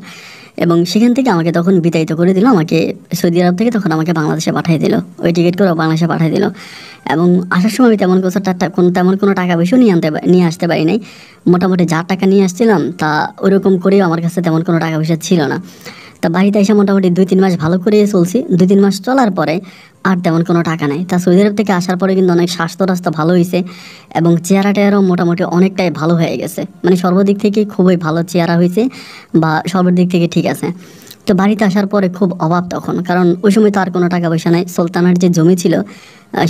এবং সেখান থেকে আমাকে তখন বিতাড়িত করে দিল। আমাকে সৌদি আরব থেকে তখন আমাকে বাংলাদেশে পাঠিয়ে দিল, ওই টিকিট করে বাংলাদেশে পাঠিয়ে দিল। এবং আসার সময় আমি তেমন কোনো টাকা পয়সা নিয়ে আসতে পারি নাই। মোটামুটি যা টাকা নিয়ে আসছিলাম তা ওরকম করেও আমার কাছে তেমন কোনো টাকা পয়সা ছিল না। তা বাড়িতে এসে মোটামুটি 2-3 মাস ভালো করে চলছি। 2-3 মাস চলার পরে আর তেমন কোনো টাকা নাই। তা সৌদি আরব থেকে আসার পরে কিন্তু অনেক স্বাস্থ্য ভালো হয়েছে, এবং চেহারাটারও মোটামুটি অনেকটাই ভালো হয়ে গেছে। মানে সর্বদিক থেকে খুবই ভালো চেহারা হয়েছে, বা সর্বদিক থেকে ঠিক আছে। তো বাড়িতে আসার পরে খুব অভাব তখন, কারণ ওই সময় তো আর কোনো টাকা পয়সা নাই। সুলতানার যে জমি ছিল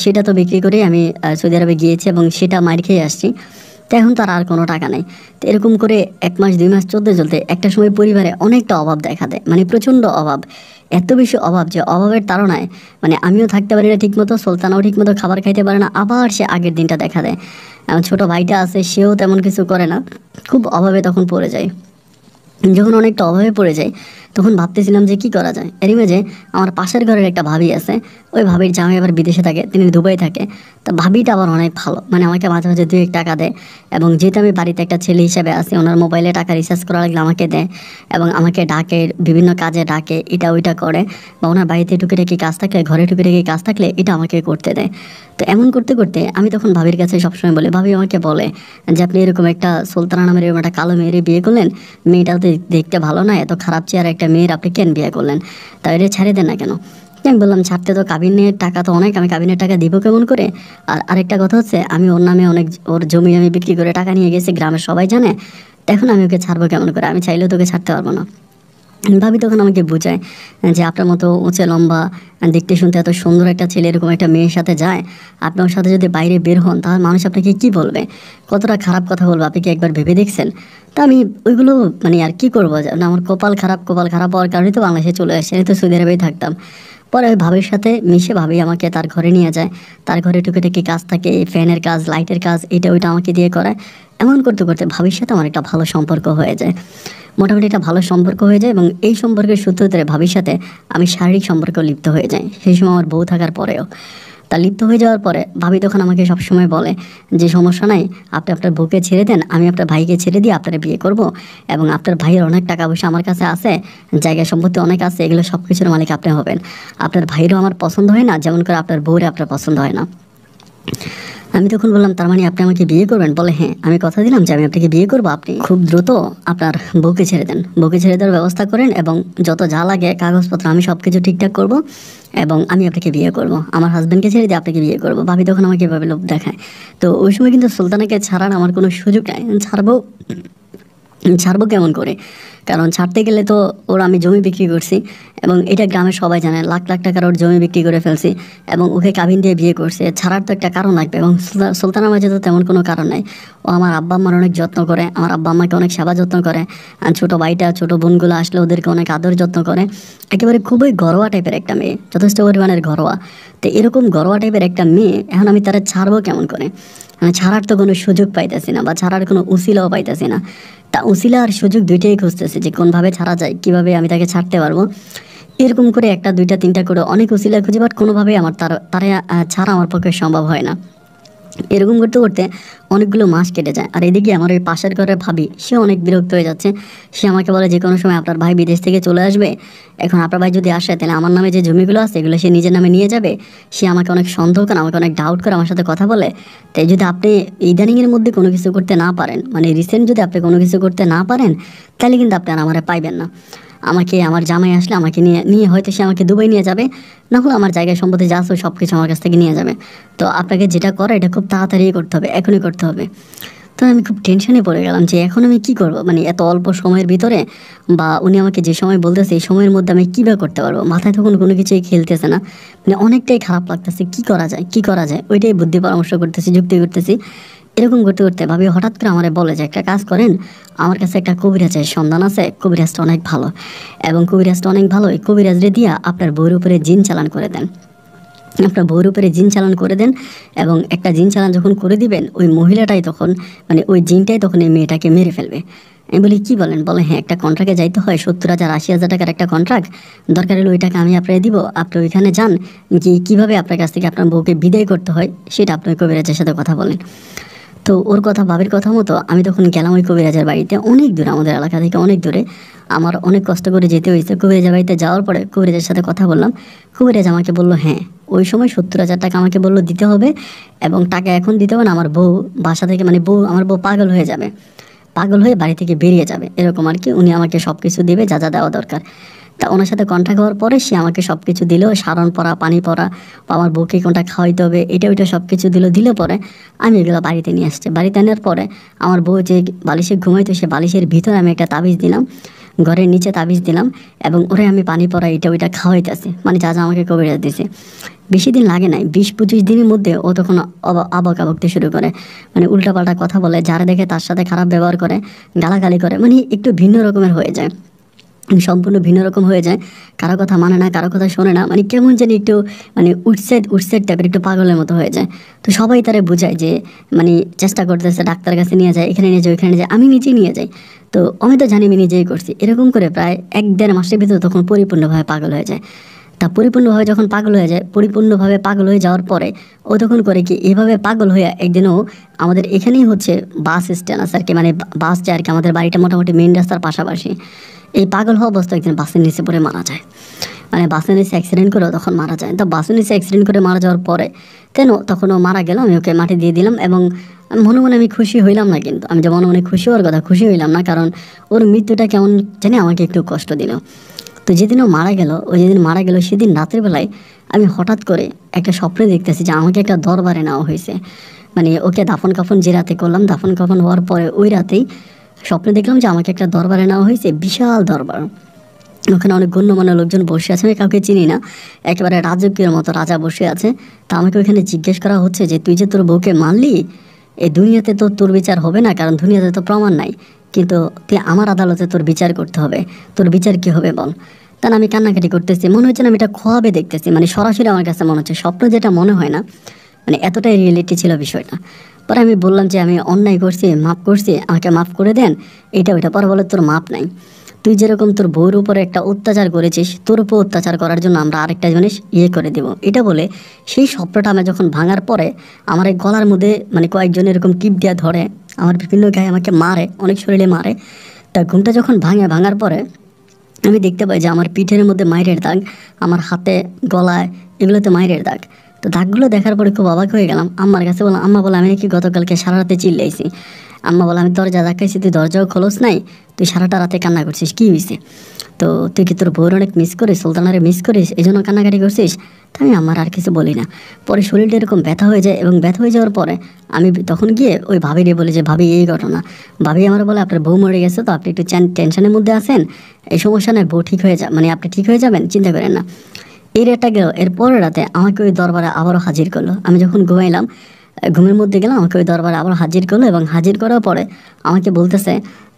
সেটা তো বিক্রি করেই আমি সৌদি আরবে গিয়েছি, এবং সেটা মার খেয়ে আসছি। তো এখন তার আর কোনো টাকা নেই। তো এরকম করে 1 মাস 2 মাস চলতে একটা সময় পরিবারে অনেকটা অভাব দেখা দেয়, মানে প্রচণ্ড অভাব, এত বেশি অভাব যে অভাবের তাড়নায় মানে আমিও থাকতে পারি না ঠিকমতো, সুলতানাও ঠিকমতো খাবার খাইতে পারে না। আবার সে আগের দিনটা দেখা দেয়। ছোটো ভাইটা আছে, সেও তেমন কিছু করে না, খুব অভাবে তখন পড়ে যায়। যখন অনেকটা অভাবে পড়ে যায় তখন ভাবতেছিলাম যে কী করা যায়। এরই মাঝে আমার পাশের ঘরের একটা ভাবি আছে, ওই ভাবির জামাই আবার বিদেশে থাকে, তিনি দুবাই থাকে। তা ভাবিটা আবার অনেক ভালো, মানে আমাকে মাঝে মাঝে 2-1 টাকা দেয়। এবং যেহেতু আমি বাড়িতে একটা ছেলে হিসেবে আছি, ওনার মোবাইলে টাকা রিচার্জ করা লাগলে আমাকে দেয়, এবং আমাকে ডাকে, বিভিন্ন কাজে ডাকে, এটা ওইটা করে। বা ওনার বাড়িতে টুকিটাকি কাজ থাকলে, ঘরে টুকিটাকি কাজ থাকলে এটা আমাকে করতে দেয়। তো এমন করতে করতে আমি তখন ভাবির কাছে সবসময় বলি, ভাবি আমাকে বলে যে আপনি এরকম একটা সুলতানা নামের এরকম একটা কালো মেয়েরে বিয়ে করলেন, মেয়েটাও তো দেখতে ভালো না, এত খারাপ চেহারা একটা মেয়ের আপনি কেন বিয়ে করলেন, তাই এটা ছেড়ে দেন না কেন? আমি বললাম ছাড়তে তো কাবিনের টাকা তো অনেক, আমি কাবিনের টাকা দিব কেমন করে? আর আরেকটা কথা হচ্ছে আমি ওর নামে অনেক, ওর জমি আমি বিক্রি করে টাকা নিয়ে গেছি, গ্রামের সবাই জানে। এখন আমি ওকে ছাড়বো কেমন করে? আমি চাইলেও তোকে ছাড়তে পারবো না। ভাবি তখন আমাকে বোঝায় যে আপনার মতো উঁচে লম্বা, দেখতে শুনতে এত সুন্দর একটা ছেলে এরকম একটা মেয়ের সাথে যায়, আপনার সাথে যদি বাইরে বের হন তাহলে মানুষ আপনাকে কী বলবে, কতটা খারাপ কথা বলবে, আপনি কি একবার ভেবে দেখছেন? তা আমি ওইগুলো মানে আর কি করবো, না আমার কপাল খারাপ হওয়ার কারণে তো বাংলাদেশে চলে আসছে, আমি তো সৌদি আরবেই থাকতাম। পরে ওই ভাবির সাথে মিশে ভাবি আমাকে তার ঘরে নিয়ে যায়। তার ঘরে টুকিটাকি কাজ থাকে, ফ্যানের কাজ, লাইটের কাজ, এটা ওইটা আমাকে দিয়ে করায়। এমন করতে করতে ভাবির সাথে আমার একটা ভালো সম্পর্ক হয়ে যায়, মোটামুটি একটা ভালো সম্পর্ক হয়ে যায়। এবং এই সম্পর্কের সূত্র ধরে ভাবির সাথে আমি শারীরিক সম্পর্কে লিপ্ত হয়ে যাই, সেই সময় আমার বউ থাকার পরেও। তা লিপ্ত হয়ে যাওয়ার পরে ভাবি তখন আমাকে সবসময় বলে যে সমস্যা নাই, আপনি আপনার বউকে ছেড়ে দেন, আমি আপনার ভাইকে ছেড়ে দিয়ে আপনারা বিয়ে করব, এবং আপনার ভাইয়ের অনেক টাকা পয়সা আমার কাছে আছে, জায়গা সম্পত্তি অনেক আছে, এগুলো সব কিছুর মালিক আপনি হবেন। আপনার ভাইয়েরও আমার পছন্দ হয় না, যেমন করে আপনার বউরে আপনার পছন্দ হয় না। আমি তখন বললাম তার মানে আপনি আমাকে বিয়ে করবেন? বলে হ্যাঁ, আমি কথা দিলাম যে আমি আপনাকে বিয়ে করবো, আপনি খুব দ্রুত আপনার বউকে ছেড়ে দেন, বউকে ছেড়ে দেওয়ার ব্যবস্থা করেন, এবং যত যা লাগে কাগজপত্র আমি সব কিছু ঠিকঠাক করবো, এবং আমি আপনাকে বিয়ে করব, আমার হাজব্যান্ডকে ছেড়ে দিয়ে আপনাকে বিয়ে করবো। ভাবি তখন আমাকে এভাবে লোভ দেখায়। তো ওই সময় কিন্তু সুলতানাকে ছাড়ার আমার কোনো সুযোগ নাই। ছাড়বো কেমন করে? কারণ ছাড়তে গেলে তো ওর আমি জমি বিক্রি করছি, এবং এটা গ্রামের সবাই জানে, লাখ লাখ টাকার ওর জমি বিক্রি করে ফেলছি, এবং ওকে কাবিন দিয়ে বিয়ে করছে। ছাড়ার তো একটা কারণ লাগবে, এবং সুলতানার মাঝে তো তেমন কোনো কারণ নাই। ও আমার আব্বা আম্মার অনেক যত্ন করে, আমার আব্বা আম্মাকে অনেক সেবা যত্ন করে, আর ছোটো ভাইটা ছোটো বোনগুলো আসলে ওদেরকে অনেক আদর যত্ন করে। একেবারে খুবই ঘরোয়া টাইপের একটা মেয়ে, যথেষ্ট পরিমাণের ঘরোয়া। তো এরকম ঘরোয়া টাইপের একটা মেয়ে এখন আমি তারা ছাড়বো কেমন করে? ছাড়ার তো কোনো সুযোগ পাইতেছি না, বা ছাড়ার কোনো উসিলাও পাইতেছি না। তা উসিলা আর সুযোগ দুইটাই খুঁজতেছে যে কোনভাবে ছাড়া যায়, কীভাবে আমি তাকে ছাড়তে পারবো। এরকম করে 1টা 2টা 3টা করে অনেক উসিলা খুঁজে, বাট কোনোভাবেই আমার তারা ছাড়া আমার পক্ষে সম্ভব হয় না। এরকম করতে করতে অনেকগুলো মাস কেটে যায়। আর এদিকে আমার ওই পাশের ঘরে ভাবি, সে অনেক বিরক্ত হয়ে যাচ্ছে। সে আমাকে বলে যে কোনো সময় আপনার ভাই বিদেশ থেকে চলে আসবে, এখন আপনার ভাই যদি আসে তাহলে আমার নামে যে জমিগুলো আছে এগুলো সে নিজের নামে নিয়ে যাবে। সে আমাকে অনেক সন্দেহ করে, আমাকে অনেক ডাউট করে আমার সাথে কথা বলে। তাই যদি আপনি ইদানিংয়ের মধ্যে কোনো কিছু করতে না পারেন, মানে রিসেন্ট যদি আপনি কোনো কিছু করতে না পারেন, তাহলে কিন্তু আপনি আর আমারে পাইবেন না। আমাকে আমার জামাই আসলে আমাকে নিয়ে নিয়ে হয়তো সে আমাকে দুবাই নিয়ে যাবে, না হলে আমার জায়গায় সম্পত্তি যা আছে সব কিছু আমার কাছ থেকে নিয়ে যাবে। তো আপনাকে যেটা করা এটা খুব তাড়াতাড়ি করতে হবে, এখনই করতে হবে। তো আমি খুব টেনশনে পড়ে গেলাম যে এখন আমি কি করব, মানে এত অল্প সময়ের ভিতরে, বা উনি আমাকে যে সময় বলতেছে এই সময়ের মধ্যে আমি কীভাবে করতে পারবো। মাথায় তখন কোনো কিছুই খেলতেছে না, মানে অনেকটাই খারাপ লাগতেছে। কি করা যায় কি করা যায় ওইটাই বুদ্ধি পরামর্শ করতেছি, যুক্তি করতেছি। এরকম করতে করতে ভাবি হঠাৎ করে আমারে বলে যে একটা কাজ করেন, আমার কাছে একটা কবিরাজের সন্ধান আছে, কবিরাজটা অনেক ভালো, এবং কবিরাজটা অনেক ভালো, এই কবিরাজরে দিয়া আপনার বউর উপরে জিন চালান করে দেন। আপনার বউর উপরে জিন চালান করে দেন, এবং একটা জিন চালান যখন করে দিবেন, ওই মহিলাটাই তখন, মানে ওই জিনটাই তখন এই মেয়েটাকে মেরে ফেলবে। আমি বলি কি বলেন? বলে হ্যাঁ, একটা কন্ট্রাক্টে যাইতে হয় 70,000 80,000 টাকার একটা কন্ট্রাক্ট, দরকার হলে ওই টাকা আমি আপনাকে দিব, আপনি ওইখানে যান, কীভাবে আপনার কাছ থেকে আপনার বউকে বিদায় করতে হয় সেটা আপনি কবিরাজের সাথে কথা বলেন। তো ওর কথা, ভাবির কথা মতো আমি তখন গেলাম ওই কবিরাজের বাড়িতে। অনেক দূরে, আমাদের এলাকা থেকে অনেক দূরে, আমার অনেক কষ্ট করে যেতে হয়েছে। কবিরাজের বাড়িতে যাওয়ার পরে কবিরাজের সাথে কথা বললাম। কবিরাজ আমাকে বললো হ্যাঁ, ওই সময় 70,000 টাকা আমাকে বললো দিতে হবে, এবং টাকা এখন দিতে হবে না, আমার বউ বাসা থেকে, মানে আমার বউ পাগল হয়ে যাবে, পাগল হয়ে বাড়ি থেকে বেরিয়ে যাবে, এরকম আর কি। উনি আমাকে সব কিছু দেবে যা যা দেওয়া দরকার। তা ওনার সাথে কন্ট্যাক্ট হওয়ার পরে সে আমাকে সব কিছু দিল, সারণ পরা, পানি পরা, আমার বউকে কোনটা খাওয়াইতে হবে এটা ওইটা সব কিছু দিলে পরে আমি এগুলো বাড়িতে নিয়ে আসছি। বাড়িতে আনার পরে আমার বউ যে বালিশে ঘুমাইতো, সে বালিশের ভিতরে আমি একটা তাবিজ দিলাম, ঘরের নিচে তাবিজ দিলাম, এবং ওরে আমি পানি পরা এটা ওইটা খাওয়াইতেছি, মানে যা যা আমাকে কবিরাজ দিছে। বেশি দিন লাগে নাই, 20-25 দিনের মধ্যে ও তখন আবক আবকতে শুরু করে, মানে উল্টাপাল্টা কথা বলে, যারা দেখে তার সাথে খারাপ ব্যবহার করে, গালাগালি করে, মানে একটু ভিন্ন রকমের হয়ে যায়, সম্পূর্ণ ভিন্ন রকম হয়ে যায়। কারো কথা মানে না, কারো কথা শোনে না, মানে কেমন জানি একটু, মানে উটসাইড টাইপের, একটু পাগলের মতো হয়ে যায়। তো সবাই তারা বোঝায় যে, মানে চেষ্টা করতেছে ডাক্তারের কাছে নিয়ে যায়, এখানে নিয়ে যায়, ওইখানে নিয়ে যায়, আমি নিজেই নিয়ে যাই। তো আমি তো জানি আমি নিজেই করছি। এরকম করে প্রায় 1-1.5 মাসের ভিতরে তখন পরিপূর্ণভাবে পাগল হয়ে যায়। তা পরিপূর্ণভাবে যখন পাগল হয়ে যায়, পরিপূর্ণভাবে পাগল হয়ে যাওয়ার পরে ও তখন করে কি, এভাবে পাগল হয়ে একদিনও আমাদের এখানেই হচ্ছে বাস স্ট্যান্ড আছে আর কি, মানে বাস যায় আর কি, আমাদের বাড়িটা মোটামুটি মেন রাস্তার পাশাপাশি। এই পাগল হওয়া অবস্থা একদিন বাসের নিচে পড়ে মারা যায়, মানে বাসের নিচে অ্যাক্সিডেন্ট করে তখন মারা যায়। তো বাসের নিচে অ্যাক্সিডেন্ট করে মারা যাওয়ার পরে তখন ও মারা গেল, আমি ওকে মাটি দিয়ে দিলাম, এবং মনে মনে আমি খুশি হইলাম না, কিন্তু আমি যে মনে মনে খুশি হওয়ার কথা খুশি হইলাম না, কারণ ওর মৃত্যুটা কেমন জানি আমাকে একটু কষ্ট দিল। তো যেদিন ও মারা গেল, যেদিন মারা গেল সেদিন রাতের বেলায় আমি হঠাৎ করে একটা স্বপ্নে দেখতেছি যে আমাকে একটা দরবারে নেওয়া হয়েছে। মানে ওকে দাফন কাফন যে রাতে করলাম, দাফন কাফন হওয়ার পরে ওই রাতেই স্বপ্নে দেখলাম যে আমাকে একটা দরবারে নেওয়া হয়েছে, বিশাল দরবার। ওখানে অনেক গণ্যমান্য লোকজন বসে আছে, আমি কাউকে চিনি না, একেবারে রাজকীয়ের মতো রাজা বসে আছে। তা আমাকে ওইখানে জিজ্ঞেস করা হচ্ছে যে তুই যে তোর বউকে মারলি, এই দুনিয়াতে তো তোর বিচার হবে না, কারণ দুনিয়াতে তো প্রমাণ নাই, কিন্তু তুই আমার আদালতে তোর বিচার করতে হবে, তোর বিচার কী হবে বল। তা আমি কান্নাকাটি করতেছি, মনে হচ্ছে না আমি এটা খোয়াবে দেখতেছি, মানে সরাসরি আমার কাছে মনে হচ্ছে, স্বপ্ন যেটা মনে হয় না, মানে এতটাই রিয়েলিটি ছিল বিষয়টা। পরে আমি বললাম যে আমি অন্যায় করছি, মাফ করছি, আমাকে মাফ করে দেন, এটা ওইটা। পরে বলে তোর মাপ নাই, তুই যেরকম তোর বউর উপরে একটা অত্যাচার করেছিস, তোর উপর অত্যাচার করার জন্য আমরা আরেকটা জিনিস করে দেব, এটা বলে সেই স্বপ্নটা আমি যখন ভাঙার পরে আমার এই গলার মধ্যে, মানে কয়েকজন এরকম টিপ দেওয়া ধরে, আমার বিভিন্ন গায়ে আমাকে মারে, অনেক শরীরে মারে। তা ঘুমটা যখন ভাঙার পরে আমি দেখতে পাই যে আমার পিঠের মধ্যে মাইরের দাগ, আমার হাতে, গলায়, এগুলোতে মাইরের দাগ। তো দাগগুলো দেখার পরে খুব অবাক হয়ে গেলাম। আম্মার কাছে বললাম, আম্মা বলে আমি নাকি গতকালকে সারা রাতে চিল্লাইছি। আম্মা বলে আমি দরজা দেখাইছি, তুই দরজাও খোলস নাই, তুই সারাটা রাতে কান্না করছিস, কী হয়েছে? তো তুই কি তোর বউর অনেক মিস করিস, সুলতানারে মিস করিস, এই জন্য কান্নাকাটি করছিস? তো আমি আমার আর কিছু বলি না। পরে শরীরটা এরকম ব্যথা হয়ে যায়, এবং ব্যথা হয়ে যাওয়ার পরে আমি তখন গিয়ে ওই ভাবিরে বলি যে ভাবি এই ঘটনা। ভাবি আমার বলে আপনার বউ মরে গেছে, তো আপনি একটু টেনশনের মধ্যে আছেন, এই সমস্যা নয়, বউ ঠিক হয়ে মানে আপনি ঠিক হয়ে যাবেন, চিন্তা করেন না। এই রাতটা গেল, এর পরের রাতে আমাকে ওই দরবারে আবারও হাজির করলো। আমি যখন ঘুমাইলাম, ঘুমের মধ্যে গেলাম, আমাকে ওই দরবারে আবার হাজির করলো, এবং হাজির করার পরে আমাকে বলতেছে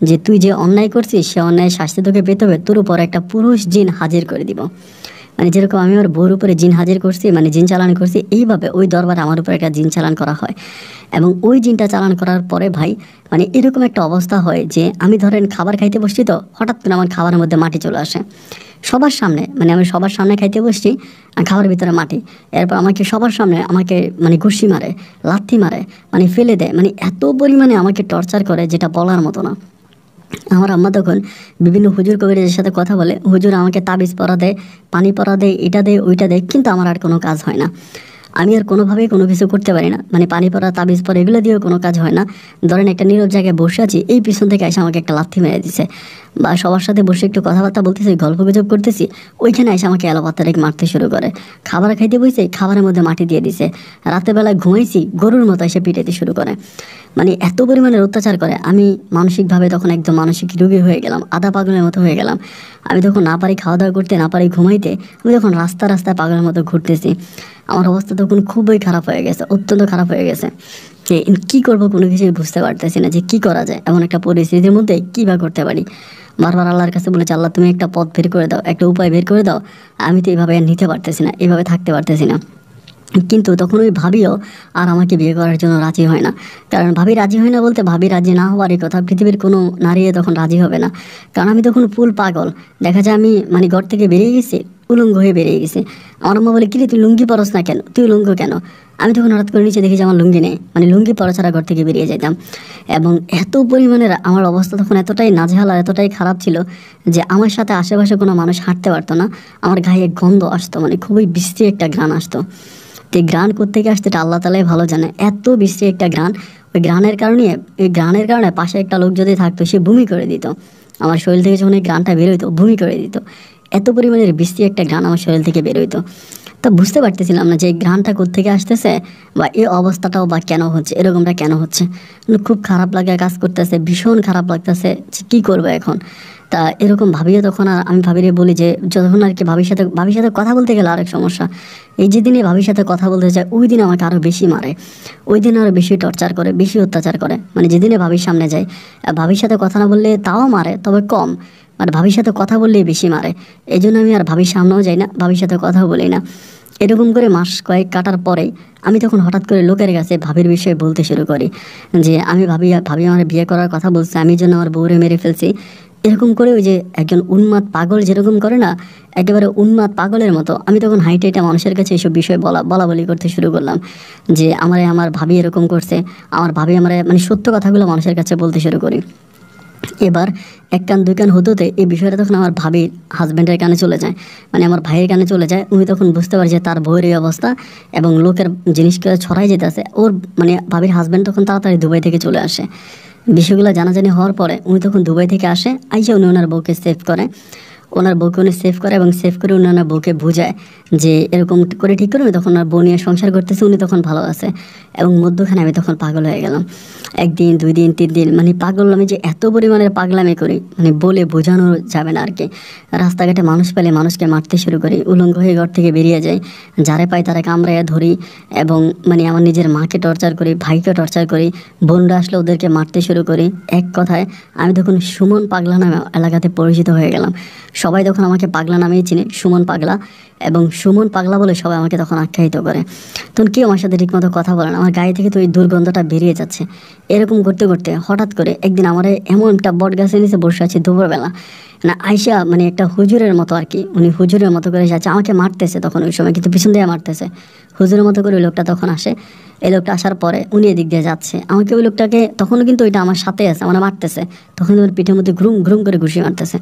যে তুই যে অন্যায় করছিস সে অন্যায় শাস্তি তোকে পেতে হবে, তোর উপর একটা পুরুষ জিন হাজির করে দিব। মানে যেরকম আমি আমার বউর উপরে জিন হাজির করছি, মানে জিন চালান করছি, এইভাবে ওই দরবারে আমার উপরে একটা জিন চালান করা হয়। এবং ওই জিনটা চালান করার পরে ভাই, মানে এরকম একটা অবস্থা হয় যে আমি ধরেন খাবার খাইতে বসছি, তো হঠাৎ করে আমার খাবারের মধ্যে মাটি চলে আসে, সবার সামনে, মানে আমি সবার সামনে খাইতে বসছি, খাবার ভিতরে মাটি। এরপর আমাকে সবার সামনে আমাকে মানে ঘুষি মারে, লাথি মারে, মানে ফেলে দেয়, মানে এত পরিমাণে আমাকে টর্চার করে যেটা বলার মতো না। আমার আম্মা তখন বিভিন্ন হুজুর কবিরের সাথে কথা বলে, হুজুর আমাকে তাবিজ পরা দেয়, পানি পরা দেয়, এটা দেয় ওইটা দেয়, কিন্তু আমার আর কোনো কাজ হয় না। আমি আর কোনোভাবেই কোনো কিছু করতে পারি না, মানে পানি পরা, তাবিজ পরা, এগুলো দিয়েও কোনো কাজ হয় না। ধরেন একটা নীরব জায়গায় বসে আছি, এই পিছন থেকে এসে আমাকে একটা লাথি মেরে দিছে, বা সবার সাথে বসে একটু কথাবার্তা বলতেছি, গল্প গুজব করতেছি, ওইখানে এসে আমাকে এলোপাতা রেখে মারতে শুরু করে। খাবার খাইতে বসে খাবারের মধ্যে মাটি দিয়ে দিছে, রাতের বেলায় ঘুমাইছি, গরুর মতো এসে পিটাইতে শুরু করে। মানে এত পরিমাণের অত্যাচার করে, আমি মানসিকভাবে তখন একদম মানসিক রোগী হয়ে গেলাম, আধা পাগলের মতো হয়ে গেলাম। আমি তখন না পারি খাওয়া দাওয়া করতে, না পারি ঘুমাইতে, আমি তখন রাস্তায় পাগলের মতো ঘুরতেছি। আমার অবস্থা তখন খুবই খারাপ হয়ে গেছে, অত্যন্ত খারাপ হয়ে গেছে, যে কী করবো কোনো কিছুই বুঝতে পারতেছি না, যে কী করা যায় এমন একটা পরিস্থিতির মধ্যে, কী বা করতে পারি। বারবার আল্লাহর কাছে বলেছি, আল্লাহ তুমি একটা পথ বের করে দাও, একটা উপায় বের করে দাও, আমি তো এইভাবে আর নিতে পারতেছি না, এইভাবে থাকতে পারতেছি না। কিন্তু তখন ওই ভাবিও আর আমাকে বিয়ে করার জন্য রাজি হয় না। কারণ ভাবি রাজি হয় না বলতে, ভাবি রাজি না হওয়ার এই কথা পৃথিবীর কোনো নারী তখন রাজি হবে না। কারণ আমি তখন ফুল পাগল, দেখা যায় আমি মানে ঘর থেকে বেরিয়ে গেছি, উলঙ্গ হয়ে বেরিয়ে গেছি। আমার আম্মা বলে, কিরে তুই লুঙ্গি পরস না কেন, তুই উলঙ্গ কেন? আমি তখন হঠাৎ করে নিচে দেখি যে আমার লুঙ্গি নেই, মানে লুঙ্গি পরা ছাড়া ঘর থেকে বেরিয়ে যেতাম। এবং এত পরিমাণে আমার অবস্থা তখন এতটাই নাজেহাল আর এতটাই খারাপ ছিল যে আমার সাথে আশেপাশে কোনো মানুষ হাঁটতে পারতো না। আমার গায়ে গন্ধ আসতো, মানে খুবই বিশ্রী একটা ঘ্রাণ আসতো। তো এই ঘ্রাণ কোত্থেকে আসতো এটা আল্লাহ তালাই ভালো জানে, এত বিশ্রী একটা ঘ্রাণ। ওই ঘ্রাণের কারণে পাশে একটা লোক যদি থাকতো, সে বমি করে দিত। আমার শরীর থেকে যখন এই ঘ্রাণটা বেরোইতো, বমি করে দিত। এত পরিমাণের বিশ্রী একটা ঘ্রাণ আমার শরীর থেকে বেরোইতো। তা বুঝতে পারতেছিলাম না যে এই ঘ্রাণটা কোত্থেকে আসতেছে, বা এই অবস্থাটাও বা কেন হচ্ছে, এরকমটা কেন হচ্ছে। খুব খারাপ লাগা কাজ করতেছে, ভীষণ খারাপ লাগতেছে, কী করবো এখন। তা এরকম ভাবিয়ে তখন আর আমি ভাবিরে বলি যে, যখন আর কি ভাবির সাথে কথা বলতে গেলে আরেক সমস্যা, এই যেদিনে ভাবির সাথে কথা বলতে চাই, ওই দিন আমাকে আরও বেশি মারে, ওই দিন আরও বেশি টর্চার করে, বেশি অত্যাচার করে। মানে যেদিনে ভাবির সামনে যাই, ভাবির সাথে কথা না বললে তাও মারে, তবে কম, আর ভাবির সাথে কথা বললেই বেশি মারে। এই জন্য আমি আর ভাবির সামনেও যাই না, ভাবির সাথে কথাও বলি না। এরকম করে মাস কয়েক কাটার পরেই আমি তখন হঠাৎ করে লোকের কাছে ভাবির বিষয়ে বলতে শুরু করি যে, আমি ভাবি আমার বিয়ে করার কথা বলছে, আমি জন্য আমার বউরে মেরে ফেলছি। এরকম করে ওই যে একজন উন্মাদ পাগল যেরকম করে না, একেবারে উন্মাদ পাগলের মতো আমি তখন হাইটে মানুষের কাছে এইসব বিষয় বলা বলি করতে শুরু করলাম যে, আমার ভাবি এরকম করছে, আমার ভাবি মানে সত্য কথাগুলো মানুষের কাছে বলতে শুরু করি। এবার এক কান দুই কান হতে এই বিষয়টা তখন আমার ভাবির হাজব্যান্ডের কানে চলে যায়, মানে আমার ভাইয়ের কানে চলে যায়। উনি তখন বুঝতে পারে যে তার বউয়ের এই অবস্থা, এবং লোকের জিনিসগুলো ছড়াই যেতেছে। ওর মানে ভাবির হাজব্যান্ড তখন তাড়াতাড়ি দুবাই থেকে চলে আসে। বিষয়গুলো জানাজানি হওয়ার পরে উনি তখন দুবাই থেকে আসে, আইসা উনি ওনার বউকে সেভ করে, এবং সেভ করে উনি ওনার বউকে বুঝায় যে এরকম করে ঠিক করে। তখন ওনার বউ নিয়ে সংসার করতেছে, উনি তখন ভালো আছে। এবং মধ্যখানে আমি তখন পাগল হয়ে গেলাম, একদিন দুই দিন তিন দিন, মানে পাগল আমি যে এত পরিমাণের পাগলামি করি, মানে বলে বোঝানো যাবে না আর কি। রাস্তাঘাটে মানুষ পেলে মানুষকে মারতে শুরু করি, উলঙ্গ হয়ে ঘর থেকে বেরিয়ে যাই, যারে পাই তারা কামড়াইয়া ধরি, এবং মানে আমার নিজের মাকে টর্চার করি, ভাইকে টর্চার করি, বোনরা আসলে ওদেরকে মারতে শুরু করি। এক কথায় আমি তখন সুমন পাগলা নামে এলাকাতে পরিচিত হয়ে গেলাম। সবাই তখন আমাকে পাগলা নামেই চিনে, সুমন পাগলা, এবং সুমন পাগলা বলে সবাই আমাকে তখন আখ্যায়িত করে। তখন কেউ আমার সাথে ঠিকমতো কথা বলে না, আমার গায়ে থেকে তো ওই দুর্গন্ধটা বেরিয়ে যাচ্ছে। এরকম করতে করতে হঠাৎ করে একদিন আমার এমন একটা বট গাছের নিচে বসে আছে দুপুরবেলা, না আয়সা মানে একটা হুজুরের মতো আর কি, উনি হুজুরের মতো করে যাচ্ছে, আমাকে মারতেছে তখন ওই সময়, কিন্তু পিছন দিয়ে মারতেছে, হুজুরের মতো করে ওই লোকটা তখন আসে। এই লোকটা আসার পরে উনি এদিক দিয়ে যাচ্ছে, আমাকে ওই লোকটাকে তখনও কিন্তু ওইটা আমার সাথে আছে, আমার মারতেছে, তখন ওর পিঠের মধ্যে ঘুম ঘুম করে ঘুষি মারতেছে।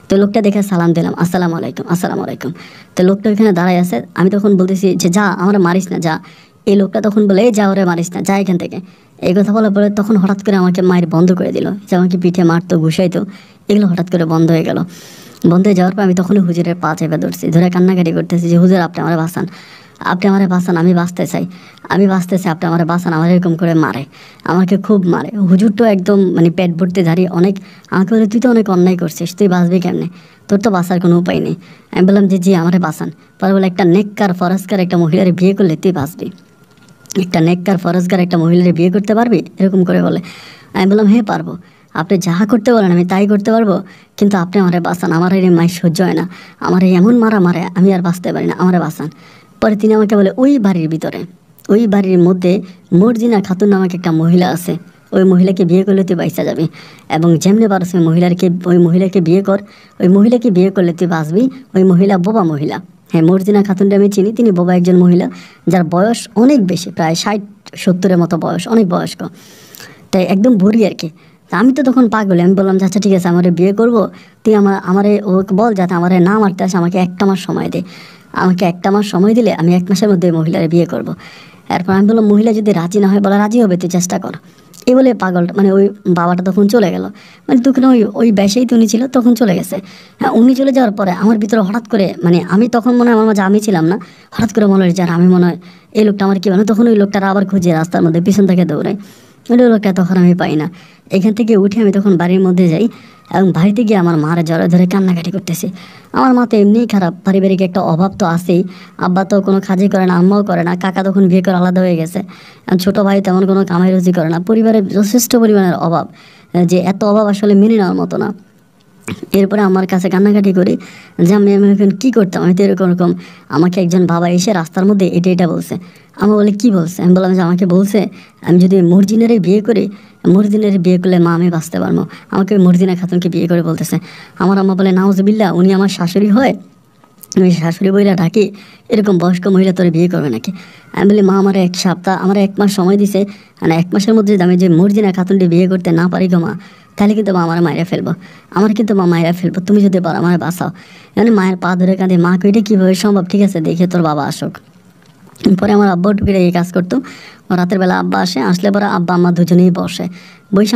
তো লোকটা দেখে সালাম দিলাম, আসসালামু আলাইকুম, আসসালামু আলাইকুম। তো লোকটা ওইখানে দাঁড়ায় আছে, আমি তখন বলতেছি যে যা, আমরা মারিস না যা। এই লোকটা তখন বলে, যা ওরে মারিস না, যা এখান থেকে। এই কথা বলার পরে তখন হঠাৎ করে আমাকে মায়ের বন্ধ করে দিল, যে আমাকে পিঠে মারতো, ঘুষাইতো, এগুলো হঠাৎ করে বন্ধ হয়ে গেল। বন্ধ হয়ে যাওয়ার পর আমি তখনই হুজুরের পা চেপে ধরছি, ধরে কান্নাকাটি করতেছি যে, হুজুর আপনি আমার বাঁচান, আপনি আমার বাঁচান, আমি বাঁচতে চাই, আপনি আমার বাঁচান, আমার এরকম করে মারে, আমাকে খুব মারে। হুজুর তো একদম মানে পেট ভর্তি ধারি, অনেক আমাকে বলে, তুই তো অনেক অন্যায় করছিস, তুই বাঁচবি কেমনে, তোর তো বাঁচার কোনো উপায় নেই। আমি বললাম যে জি আমারে বাঁচান। পরে বলে, একটা নেককার ফরজকার একটা মহিলার বিয়ে করলে তুই বাঁচবি, একটা নেককার ফরজগার একটা মহিলার বিয়ে করতে পারবি, এরকম করে বলে। আমি বললাম, হ্যাঁ পারবো, আপনি যাহা করতে বলেন আমি তাই করতে পারবো, কিন্তু আপনি আমারে বাঁচান, আমার এই মাই সহ্য হয় না, আমার এমন মারে আমি আর বাঁচতে পারি না, আমারে বাঁচান। পরে তিনি আমাকে বলে, ওই বাড়ির ভিতরে, ওই বাড়ির মধ্যে মর্জিনা খাতুন নামক একটা মহিলা আছে, ওই মহিলাকে বিয়ে করলে তুই বাইসা যাবি, এবং যেমনি পারস ওই মহিলাকে বিয়ে কর, ওই মহিলাকে বিয়ে করলে তুই বাঁচবি। ওই মহিলা বোবা মহিলা। হ্যাঁ, মর্জিনা খাতুনটা আমি চিনি, তিনি বোবা একজন মহিলা, যার বয়স অনেক বেশি, প্রায় 60-70-এর মতো বয়স, অনেক বয়স্ক, তাই একদম বুড়ি আর কি। তা আমি তো তখন পাগল, আমি বললাম যে আচ্ছা ঠিক আছে, আমারে বিয়ে করবো, তুই আমারে ওকে বল যাতে আমারে না মারতে আসে, আমাকে 1 মাস সময় দে। আমাকে 1 মাস সময় দিলে আমি 1 মাসের মধ্যে ওই মহিলারে বিয়ে করব। এরপর আমি বললাম মহিলা যদি রাজি না হয়, বলে রাজি হবে, তুই চেষ্টা কর। এই বলে পাগলটা মানে ওই বাবাটা তখন চলে গেল, মানে তখন ওই বেশেই তো উনি ছিল, তখন চলে গেছে। হ্যাঁ, উনি চলে যাওয়ার পরে আমার ভিতরে হঠাৎ করে মানে আমি তখন মনে হয় আমার মাঝে আমি ছিলাম না, হঠাৎ করে মনে হয় যে আর আমি মনে হয় এই লোকটা আমার কি, মানে তখন ওই লোকটার আবার খুঁজে রাস্তার মধ্যে পিছন থেকে দৌড়াই, ওই লোকটা তখন আমি পাই না। এখান থেকে উঠে আমি তখন বাড়ির মধ্যে যাই, এবং বাড়িতে গিয়ে আমার মার জ্বরে ধরে কান্নাকাটি করতেছি। আমার মা তো এমনিই খারাপ, পারিবারিক একটা অভাব তো আছেই। আব্বা তো কোনো কাজই করে না, আম্মাও করে না, কাকা তখন বিয়ে করে আলাদা হয়ে গেছে, ছোটো ভাই তেমন কোনো কামাই রুজি করে না, পরিবারের যথেষ্ট পরিমাণের অভাব, যে এত অভাব আসলে মেনে নেওয়ার মতো না। এরপরে আমার কাছে কান্নাকাটি করি যে আমি এখন কী করতাম, আমি তো এরকম আমাকে একজন বাবা এসে রাস্তার মধ্যে এটা বলছে। আমার বলে কি বলছে, আমি বললাম যে আমাকে বলছে আমি যদি মর্জিনারে বিয়ে করি, মর্জিনার বিয়ে করলে মা আমি বাঁচতে পারবো। আমাকে মর্জিনা খাতুনকে বিয়ে করে বলতেছে। আমার আম্মা বলে নাউজুবিল্লাহ, উনি আমার শাশুড়ি হয়, আমি শাশুড়ি বইলা ডাকি, এরকম বয়স্ক মহিলা তোরে বিয়ে করবে নাকি? আমি বলি মা আমার 1 সপ্তাহ, আমার 1 মাস সময় দিছে, মানে 1 মাসের মধ্যে যদি আমি যে মর্জিনা খাতুনটি বিয়ে করতে না পারি গো মা, তাহলে কিন্তু মা আমার মায়েরা ফেলবো, আমার কিন্তু মা মায়েরা ফেলবো, তুমি যদি পারো আমার বাঁচাও। মানে মায়ের পা ধরে কাঁদে, মা কইটা কীভাবে সম্ভব, ঠিক আছে দেখে তোর বাবা আসুক। পরে আমার আব্বাও টুকিরা এই কাজ করতো, রাতের বেলা আব্বা আসলে পরে আব্বা আম্মা দুজনেই বসে